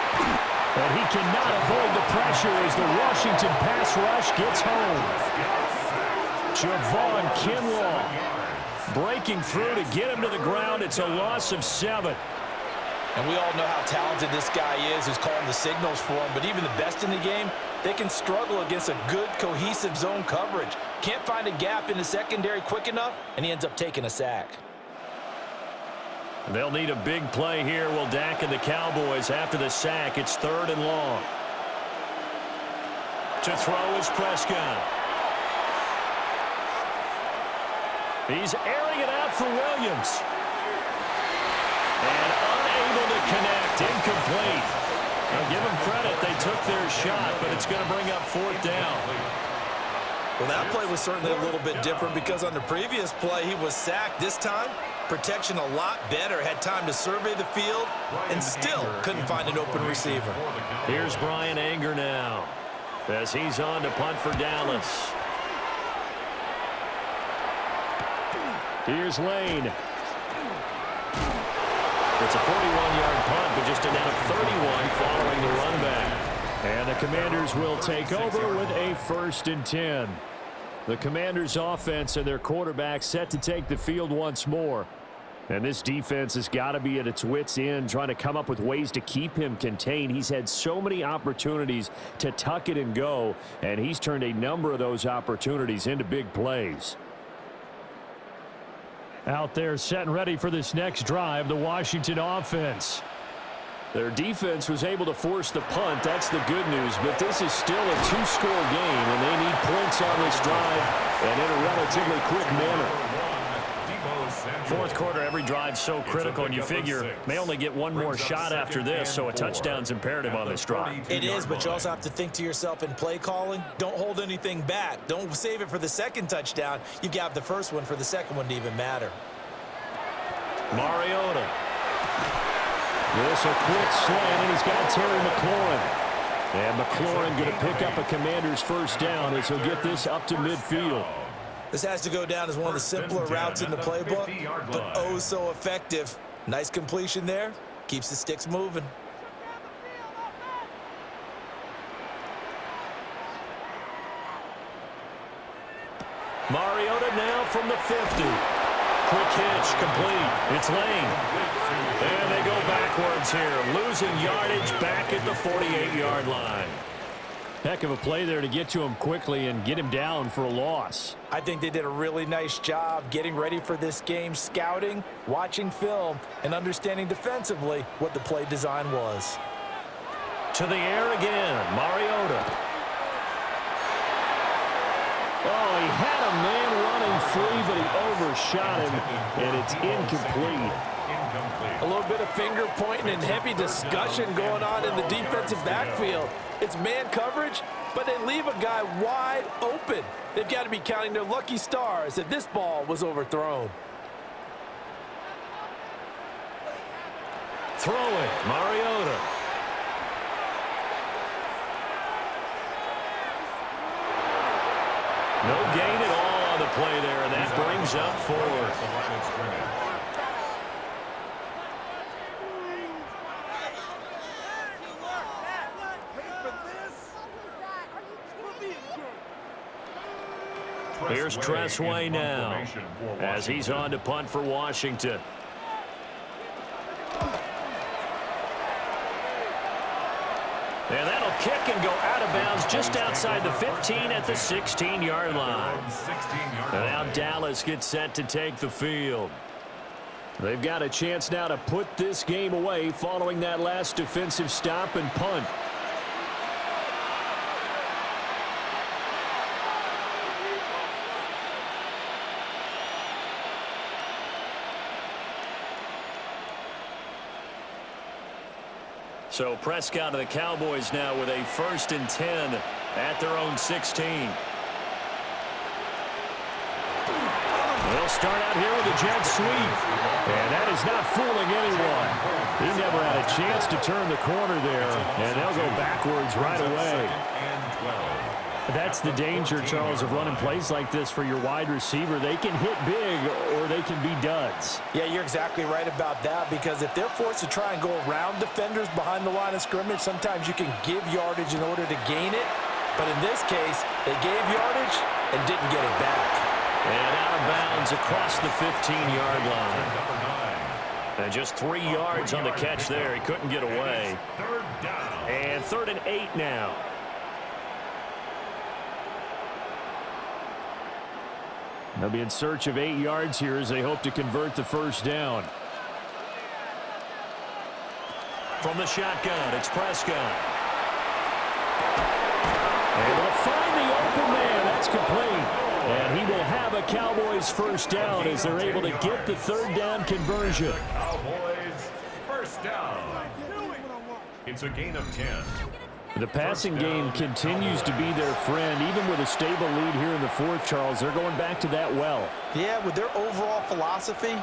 And he cannot avoid the pressure as the Washington pass rush gets home. Javon Kinlaw breaking through to get him to the ground. It's a loss of 7.
And we all know how talented this guy is who's calling the signals for him. But even the best in the game, they can struggle against a good, cohesive zone coverage. Can't find a gap in the secondary quick enough, and he ends up taking a sack.
They'll need a big play here. Will Dak and the Cowboys after the sack. It's 3rd and long. To throw is Prescott. He's airing it out for Williams. And unable to connect. Incomplete. Now give them credit. They took their shot, but it's going to bring up 4th down.
Well, that play was certainly a little bit different because on the previous play, he was sacked. This time, protection a lot better. Had time to survey the field and still couldn't find an open receiver.
Here's Brian Anger now as he's on to punt for Dallas. Here's Lane. It's a 41-yard punt, but just a net of 31 following the run back. And the Commanders will take over with a 1st and 10. The Commanders' offense and their quarterback set to take the field once more. And this defense has got to be at its wits' end, trying to come up with ways to keep him contained. He's had so many opportunities to tuck it and go, and he's turned a number of those opportunities into big plays. Out there set and ready for this next drive, the Washington offense. Their defense was able to force the punt. That's the good news, but this is still a 2-score game, and they need points on this drive and in a relatively quick manner. 4th quarter, every drive's so critical, and you figure may only get one more shot after this, so a touchdown's imperative on this drive.
It is, but you also have to think to yourself in play calling, don't hold anything back. Don't save it for the 2nd touchdown. You got the 1st one for the 2nd one to even matter.
Mariota. This a quick slant, and he's got Terry McLaurin. And McLaurin going to pick up a Commander's 1st down as he'll get this up to midfield.
This has to go down as one of the simpler routes in the playbook, but oh so effective. Nice completion there. Keeps the sticks moving.
Mariota now from the 50. Quick hitch, complete. It's Lane. And they go backwards here, losing yardage back at the 48-yard line. Heck of a play there to get to him quickly and get him down for a loss.
I think they did a really nice job getting ready for this game, scouting, watching film, and understanding defensively what the play design was.
To the air again, Mariota. Oh, he had a man running free, but he overshot him, and it's incomplete.
A little bit of finger pointing and heavy discussion going on in the defensive backfield. It's man coverage, but they leave a guy wide open. They've got to be counting their lucky stars that this ball was overthrown.
Throwing, Mariota. No gain at all on the play there, and that brings up 4th. Here's Tressway now as he's on to punt for Washington. And that'll kick and go out of bounds just outside the 15 at the 16-yard line. And now Dallas gets set to take the field. They've got a chance now to put this game away following that last defensive stop and punt. So Prescott of the Cowboys now with a 1st and 10 at their own 16. They'll start out here with a jet sweep. And that is not fooling anyone. He never had a chance to turn the corner there. And they'll go backwards right away. That's the danger, Charles, of running plays like this for your wide receiver. They can hit big or they can be duds.
Yeah, you're exactly right about that, because if they're forced to try and go around defenders behind the line of scrimmage, sometimes you can give yardage in order to gain it. But in this case, they gave yardage and didn't get it back.
And out of bounds across the 15-yard line. And just 3 yards on the catch there. He couldn't get away. And 3rd and 8 now. They'll be in search of 8 yards here as they hope to convert the first down. From the shotgun, it's Prescott. Able to find the open man. That's complete. And he will have a Cowboys first down as they're able to get the 3rd down conversion.
Cowboys first down. It's a gain of 10.
The passing game continues to be their friend. Even with a stable lead here in the 4th, Charles, they're going back to that well.
Yeah, with their overall philosophy,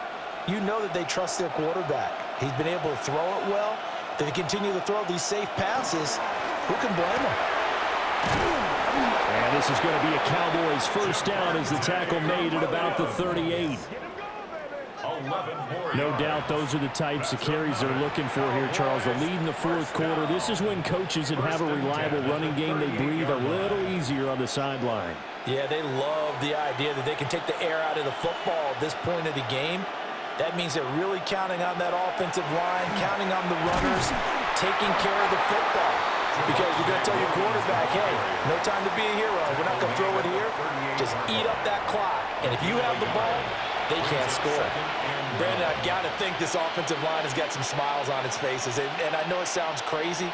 you know that they trust their quarterback. He's been able to throw it well. They continue to throw these safe passes. Who can blame them?
And this is going to be a Cowboys first down as the tackle made at about the 38. No doubt those are the types of carries they're looking for here, Charles. The lead in the 4th quarter. This is when coaches that have a reliable running game, they breathe a little easier on the sideline.
Yeah, they love the idea that they can take the air out of the football at this point of the game. That means they're really counting on that offensive line, counting on the runners, taking care of the football. Because you're going to tell your quarterback, hey, no time to be a hero. We're not going to throw it here. Just eat up that clock. And if you have the ball, they can't score. Brandon, I've got to think this offensive line has got some smiles on its faces. And I know it sounds crazy,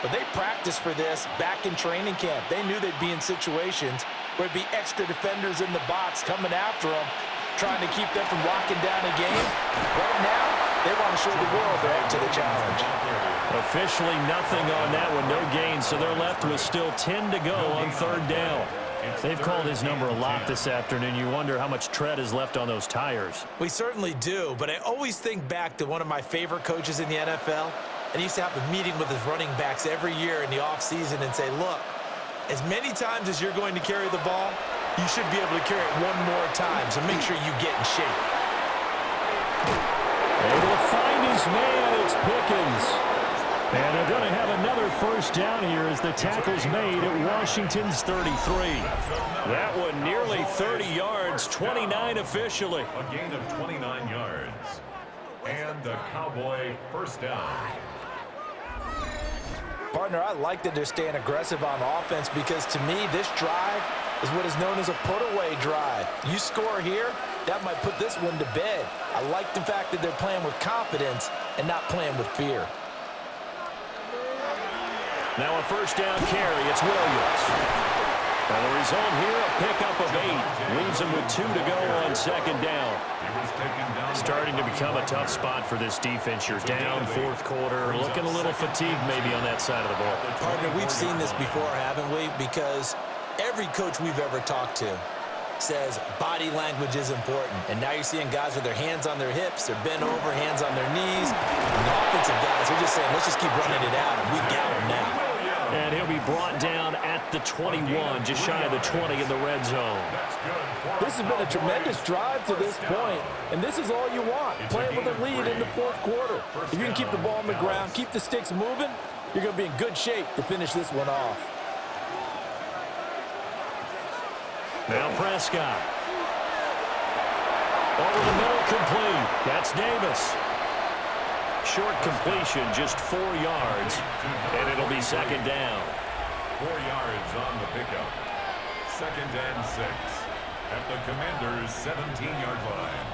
but they practiced for this back in training camp. They knew they'd be in situations where it'd be extra defenders in the box coming after them, trying to keep them from locking down a game. Right now, they want to show the world they're up to the challenge.
Officially nothing on that one, no gain, so they're left with still 10 to go on 3rd down. They've called his number a lot this afternoon. You wonder how much tread is left on those tires.
We certainly do, but I always think back to one of my favorite coaches in the NFL, and he used to have a meeting with his running backs every year in the offseason and say, look, as many times as you're going to carry the ball, you should be able to carry it one more time, so make sure you get in shape.
Able to find his man, it's Pickens. And they're going to have another first down here as the tackle's made at Washington's 33. That one nearly 30 yards, 29 officially.
A gain of 29 yards. And a Cowboy first down.
Partner, I like that they're staying aggressive on offense because, to me, this drive is what is known as a put-away drive. You score here, that might put this one to bed. I like the fact that they're playing with confidence and not playing with fear.
Now a first down carry, it's Williams. And the result here, a pickup of 8. Leaves him with 2 to go on 2nd down. Starting to become a tough spot for this defense. You're down 4th quarter, looking a little fatigued maybe on that side of the ball.
Partner, we've seen this before, haven't we? Because every coach we've ever talked to says body language is important. And now you're seeing guys with their hands on their hips, they're bent over, hands on their knees. And the offensive guys are just saying, let's just keep running it out, and we've got them now.
And he'll be brought down at the 21, just shy of the 20 in the red zone.
This has been a tremendous drive to this point, and this is all you want, playing with a lead in the 4th quarter. If you can keep the ball on the ground, keep the sticks moving, you're going to be in good shape to finish this one off.
Now Prescott. Over the middle, complete. That's Davis. Short completion, just 4 yards, and it'll be 2nd down.
4 yards on the pickup. 2nd and 6 at the Commanders' 17-yard line.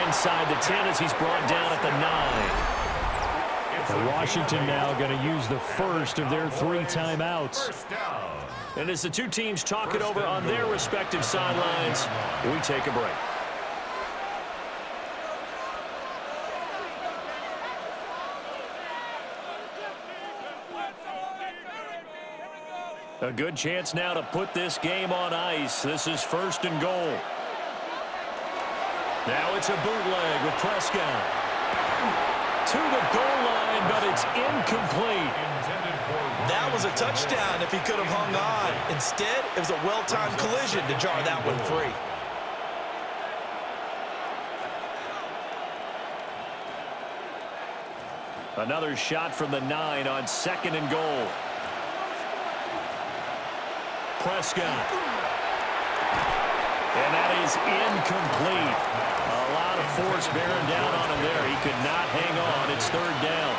Inside the 10 as he's brought down at the 9. And Washington now going to use the first of their 3 timeouts. And as the two teams talk it over on their respective sidelines, we take a break. A good chance now to put this game on ice. This is 1st and goal. Now it's a bootleg with Prescott. To the goal line, but it's incomplete.
That was a touchdown if he could have hung on. Instead, it was a well-timed collision to jar that one free.
Another shot from the 9 on 2nd and goal. Prescott. And that is incomplete. A lot of force bearing down on him there. He could not hang on. It's 3rd down.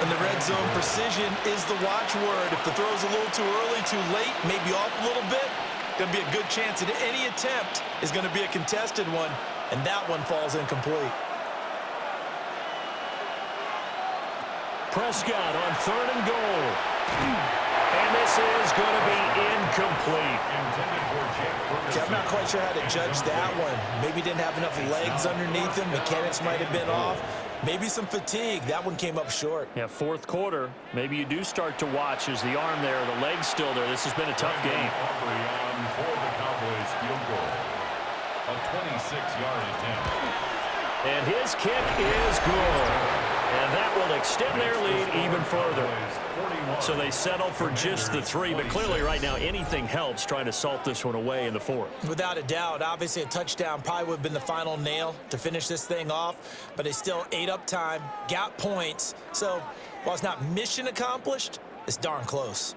In the red zone, precision is the watchword. If the throw's a little too early, too late, maybe off a little bit, going to be a good chance that any attempt is going to be a contested one, and that one falls incomplete.
Prescott on 3rd and goal. And this is going to be incomplete.
Okay, I'm not quite sure how to judge that one. Maybe didn't have enough legs underneath him. Mechanics might have been off. Maybe some fatigue. That one came up short.
Yeah, 4th quarter. Maybe you do start to watch as the arm there, the leg's still there. This has been a tough game.
On for the Cowboys field goal. A 26-yard attempt.
And his kick is good. And that will extend their lead even further. So they settle for just the 3, but clearly right now anything helps trying to salt this one away in the 4th.
Without a doubt, obviously a touchdown probably would have been the final nail to finish this thing off, but they still ate up time, got points. So while it's not mission accomplished, it's darn close.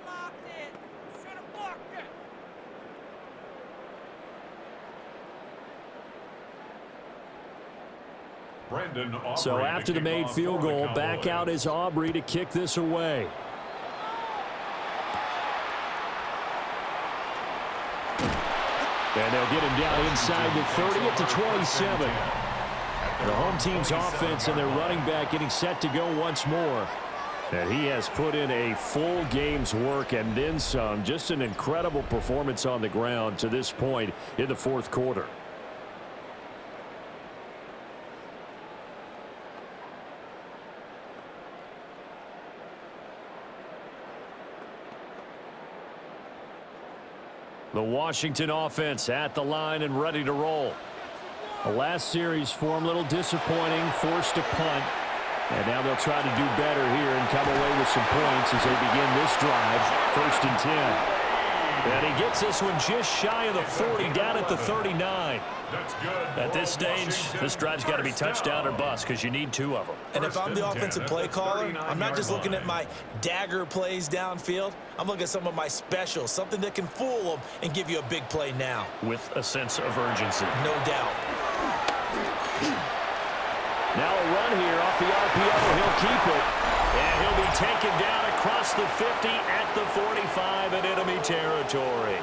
So after the made field goal, back out is Aubrey to kick this away. And they'll get him down inside the 30 at the 27. The home team's offense and their running back getting set to go once more. And he has put in a full game's work and then some. Just an incredible performance on the ground to this point in the 4th quarter. The Washington offense at the line and ready to roll. The last series for them a little disappointing, forced a punt. And now they'll try to do better here and come away with some points as they begin this drive. 1st and 10. And he gets this one just shy of the 40, down at the 39. At this stage, this drive's got to be touchdown or bust because you need 2 of them.
And if I'm the offensive play caller, I'm not just looking at my dagger plays downfield. I'm looking at some of my specials, something that can fool them and give you a big play now.
With a sense of urgency.
No doubt.
Now a run here off the RPO. He'll keep it. And he'll be taken down across the 50 at the 45 in enemy territory.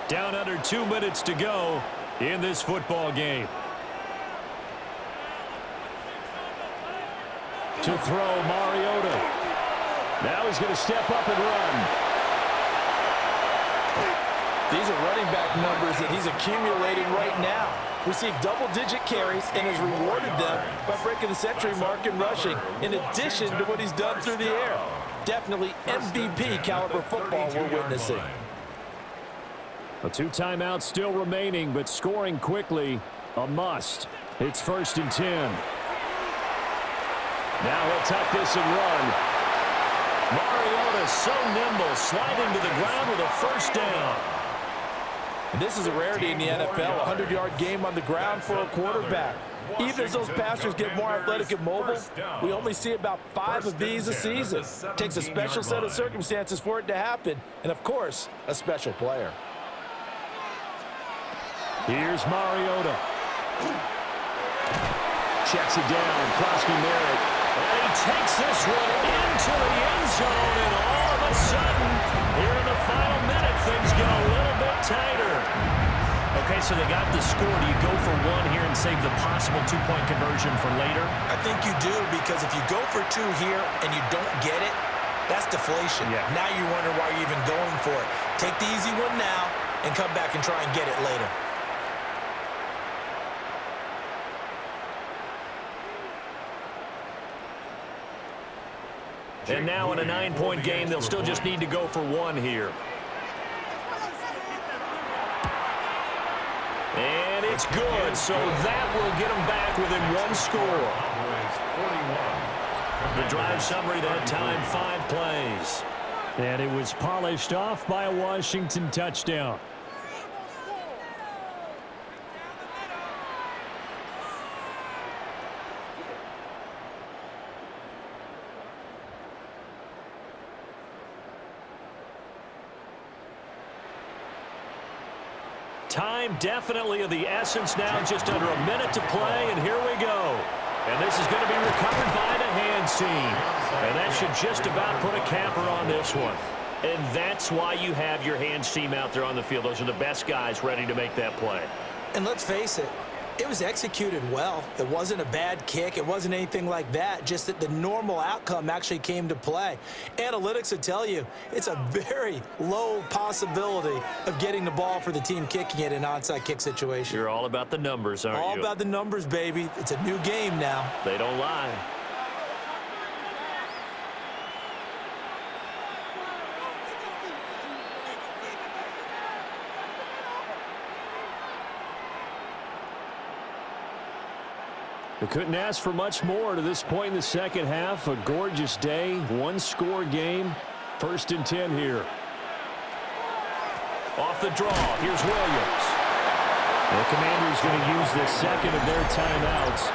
Down under 2 minutes to go in this football game. To throw, Mariota. Now he's going to step up and run.
These are running back numbers that he's accumulating right now. Received double-digit carries and has rewarded them by breaking the century mark in rushing, in addition to what he's done through the air. Definitely MVP caliber football we're witnessing.
A 2 timeouts still remaining, but scoring quickly, a must. It's 1st and 10. Now he'll tuck this and run. Mariota so nimble, sliding to the ground with a 1st down.
And this is a rarity in the NFL, a 100-yard game on the ground for a quarterback. Even as those passers get more athletic and mobile, we only see about 5 of these a season. It takes a special set of circumstances for it to happen, and of course, a special player.
Here's Mariota. Checks it down, Krosky Merritt. And he takes this one into the end zone, and all of a sudden, here in the final minute, things get a little bit tighter. Okay, so they got the score. Do you go for 1 here and save the possible 2-point conversion for later?
I think you do, because if you go for 2 here and you don't get it, that's deflation.
Yeah.
Now you wonder why you're even going for it. Take the easy one now and come back and try and get it later.
And now in a 9-point game, they'll still just need to go for one here. And it's good, so that will get them back within one score. The drive summary that time, 5 plays.
And it was polished off by a Washington touchdown.
Time definitely of the essence now, just under a minute to play, and here we go. And this is going to be recovered by the hands team. And that should just about put a capper on this one. And that's why you have your hands team out there on the field. Those are the best guys ready to make that play.
And let's face it, it was executed well. It wasn't a bad kick. It wasn't anything like that, just that the normal outcome actually came to play. Analytics would tell you it's a very low possibility of getting the ball for the team kicking it in an onside kick situation.
You're all about the numbers, aren't you?
All about the numbers, baby. It's a new game now.
They don't lie.
They couldn't ask for much more to this point in the second half. A gorgeous day, one-score game. 1st and 10 here.
Off the draw, here's Williams.
The Commanders going to use the second of their timeouts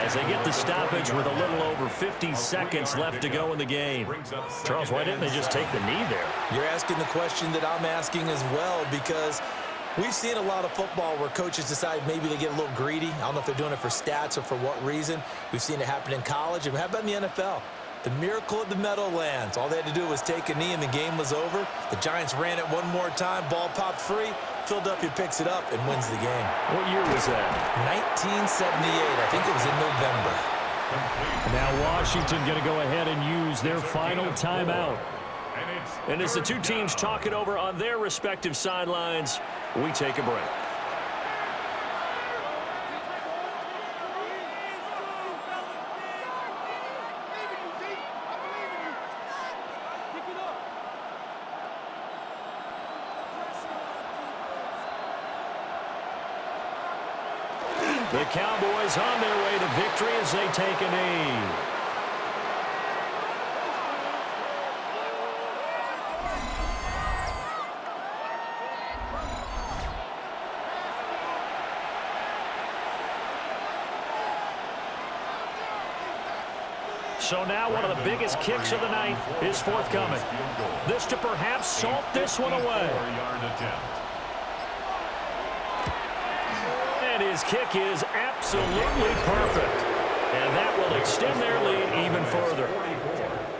as they get the stoppage with a little over 50 seconds left to go in the game. Charles, why didn't they just take the knee there?
You're asking the question that I'm asking as well, because we've seen a lot of football where coaches decide maybe they get a little greedy. I don't know if they're doing it for stats or for what reason. We've seen it happen in college. And how about in the NFL? The miracle of the Meadowlands. All they had to do was take a knee and the game was over. The Giants ran it one more time. Ball popped free. Philadelphia picks it up and wins the game.
What year was that?
1978. I think it was in November.
Now Washington going to go ahead and use their final timeout.
And as the two teams talk it over on their respective sidelines, we take a break. The Cowboys on their way to victory as they take a knee. So now one of the biggest kicks of the night is forthcoming. This to perhaps salt this one away. And his kick is absolutely perfect. And that will extend their lead even further.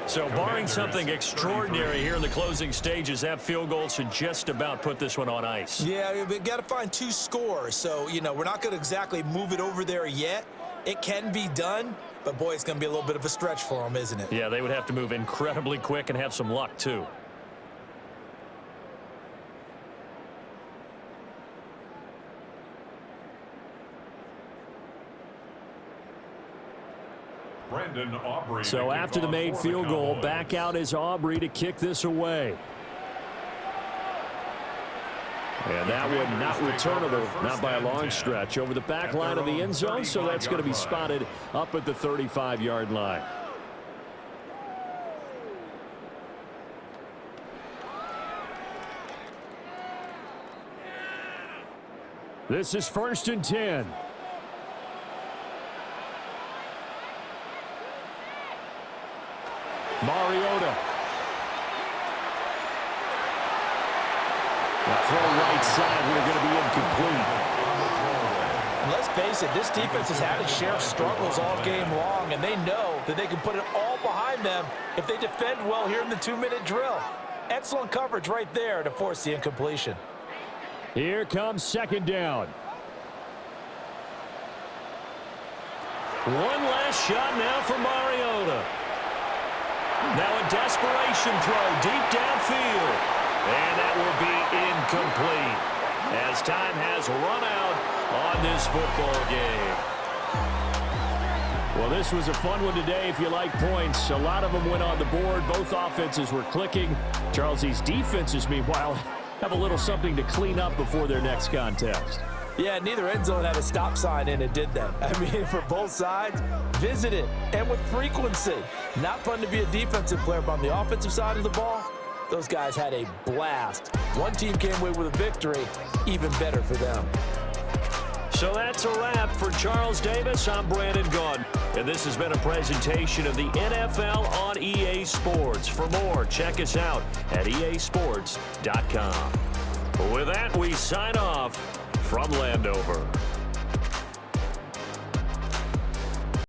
So barring something extraordinary here in the closing stages, that field goal should just about put this one on ice.
Yeah, we've got to find 2 scores. So, you know, we're not going to exactly move it over there yet. It can be done, but boy, it's going to be a little bit of a stretch for them, isn't it?
Yeah, they would have to move incredibly quick and have some luck, too.
So after the made field goal, back out is Aubrey to kick this away. And that one not returnable, not by a long stretch, over the back line of the end zone, so that's going to be spotted up at the 35-yard line. This is 1st and 10. Mariota. Throw right side, we're going to be incomplete.
And let's face it, this defense has had its share of struggles all game long, and they know that they can put it all behind them if they defend well here in the 2-minute drill. Excellent coverage right there to force the incompletion.
Here comes 2nd down.
One last shot now for Mariota. Now a desperation throw deep downfield. And that will be incomplete as time has run out on this football game.
Well, this was a fun one today if you like points. A lot of them went on the board. Both offenses were clicking. Charles, these defenses, meanwhile, have a little something to clean up before their next contest.
Yeah, neither end zone had a stop sign in it, did they? I mean, for both sides, visit it, and with frequency. Not fun to be a defensive player, but on the offensive side of the ball, those guys had a blast. One team came away with a victory, even better for them.
So that's a wrap for Charles Davis. I'm Brandon Gaudin, and this has been a presentation of the NFL on EA Sports. For more, check us out at easports.com. With that, we sign off from Landover.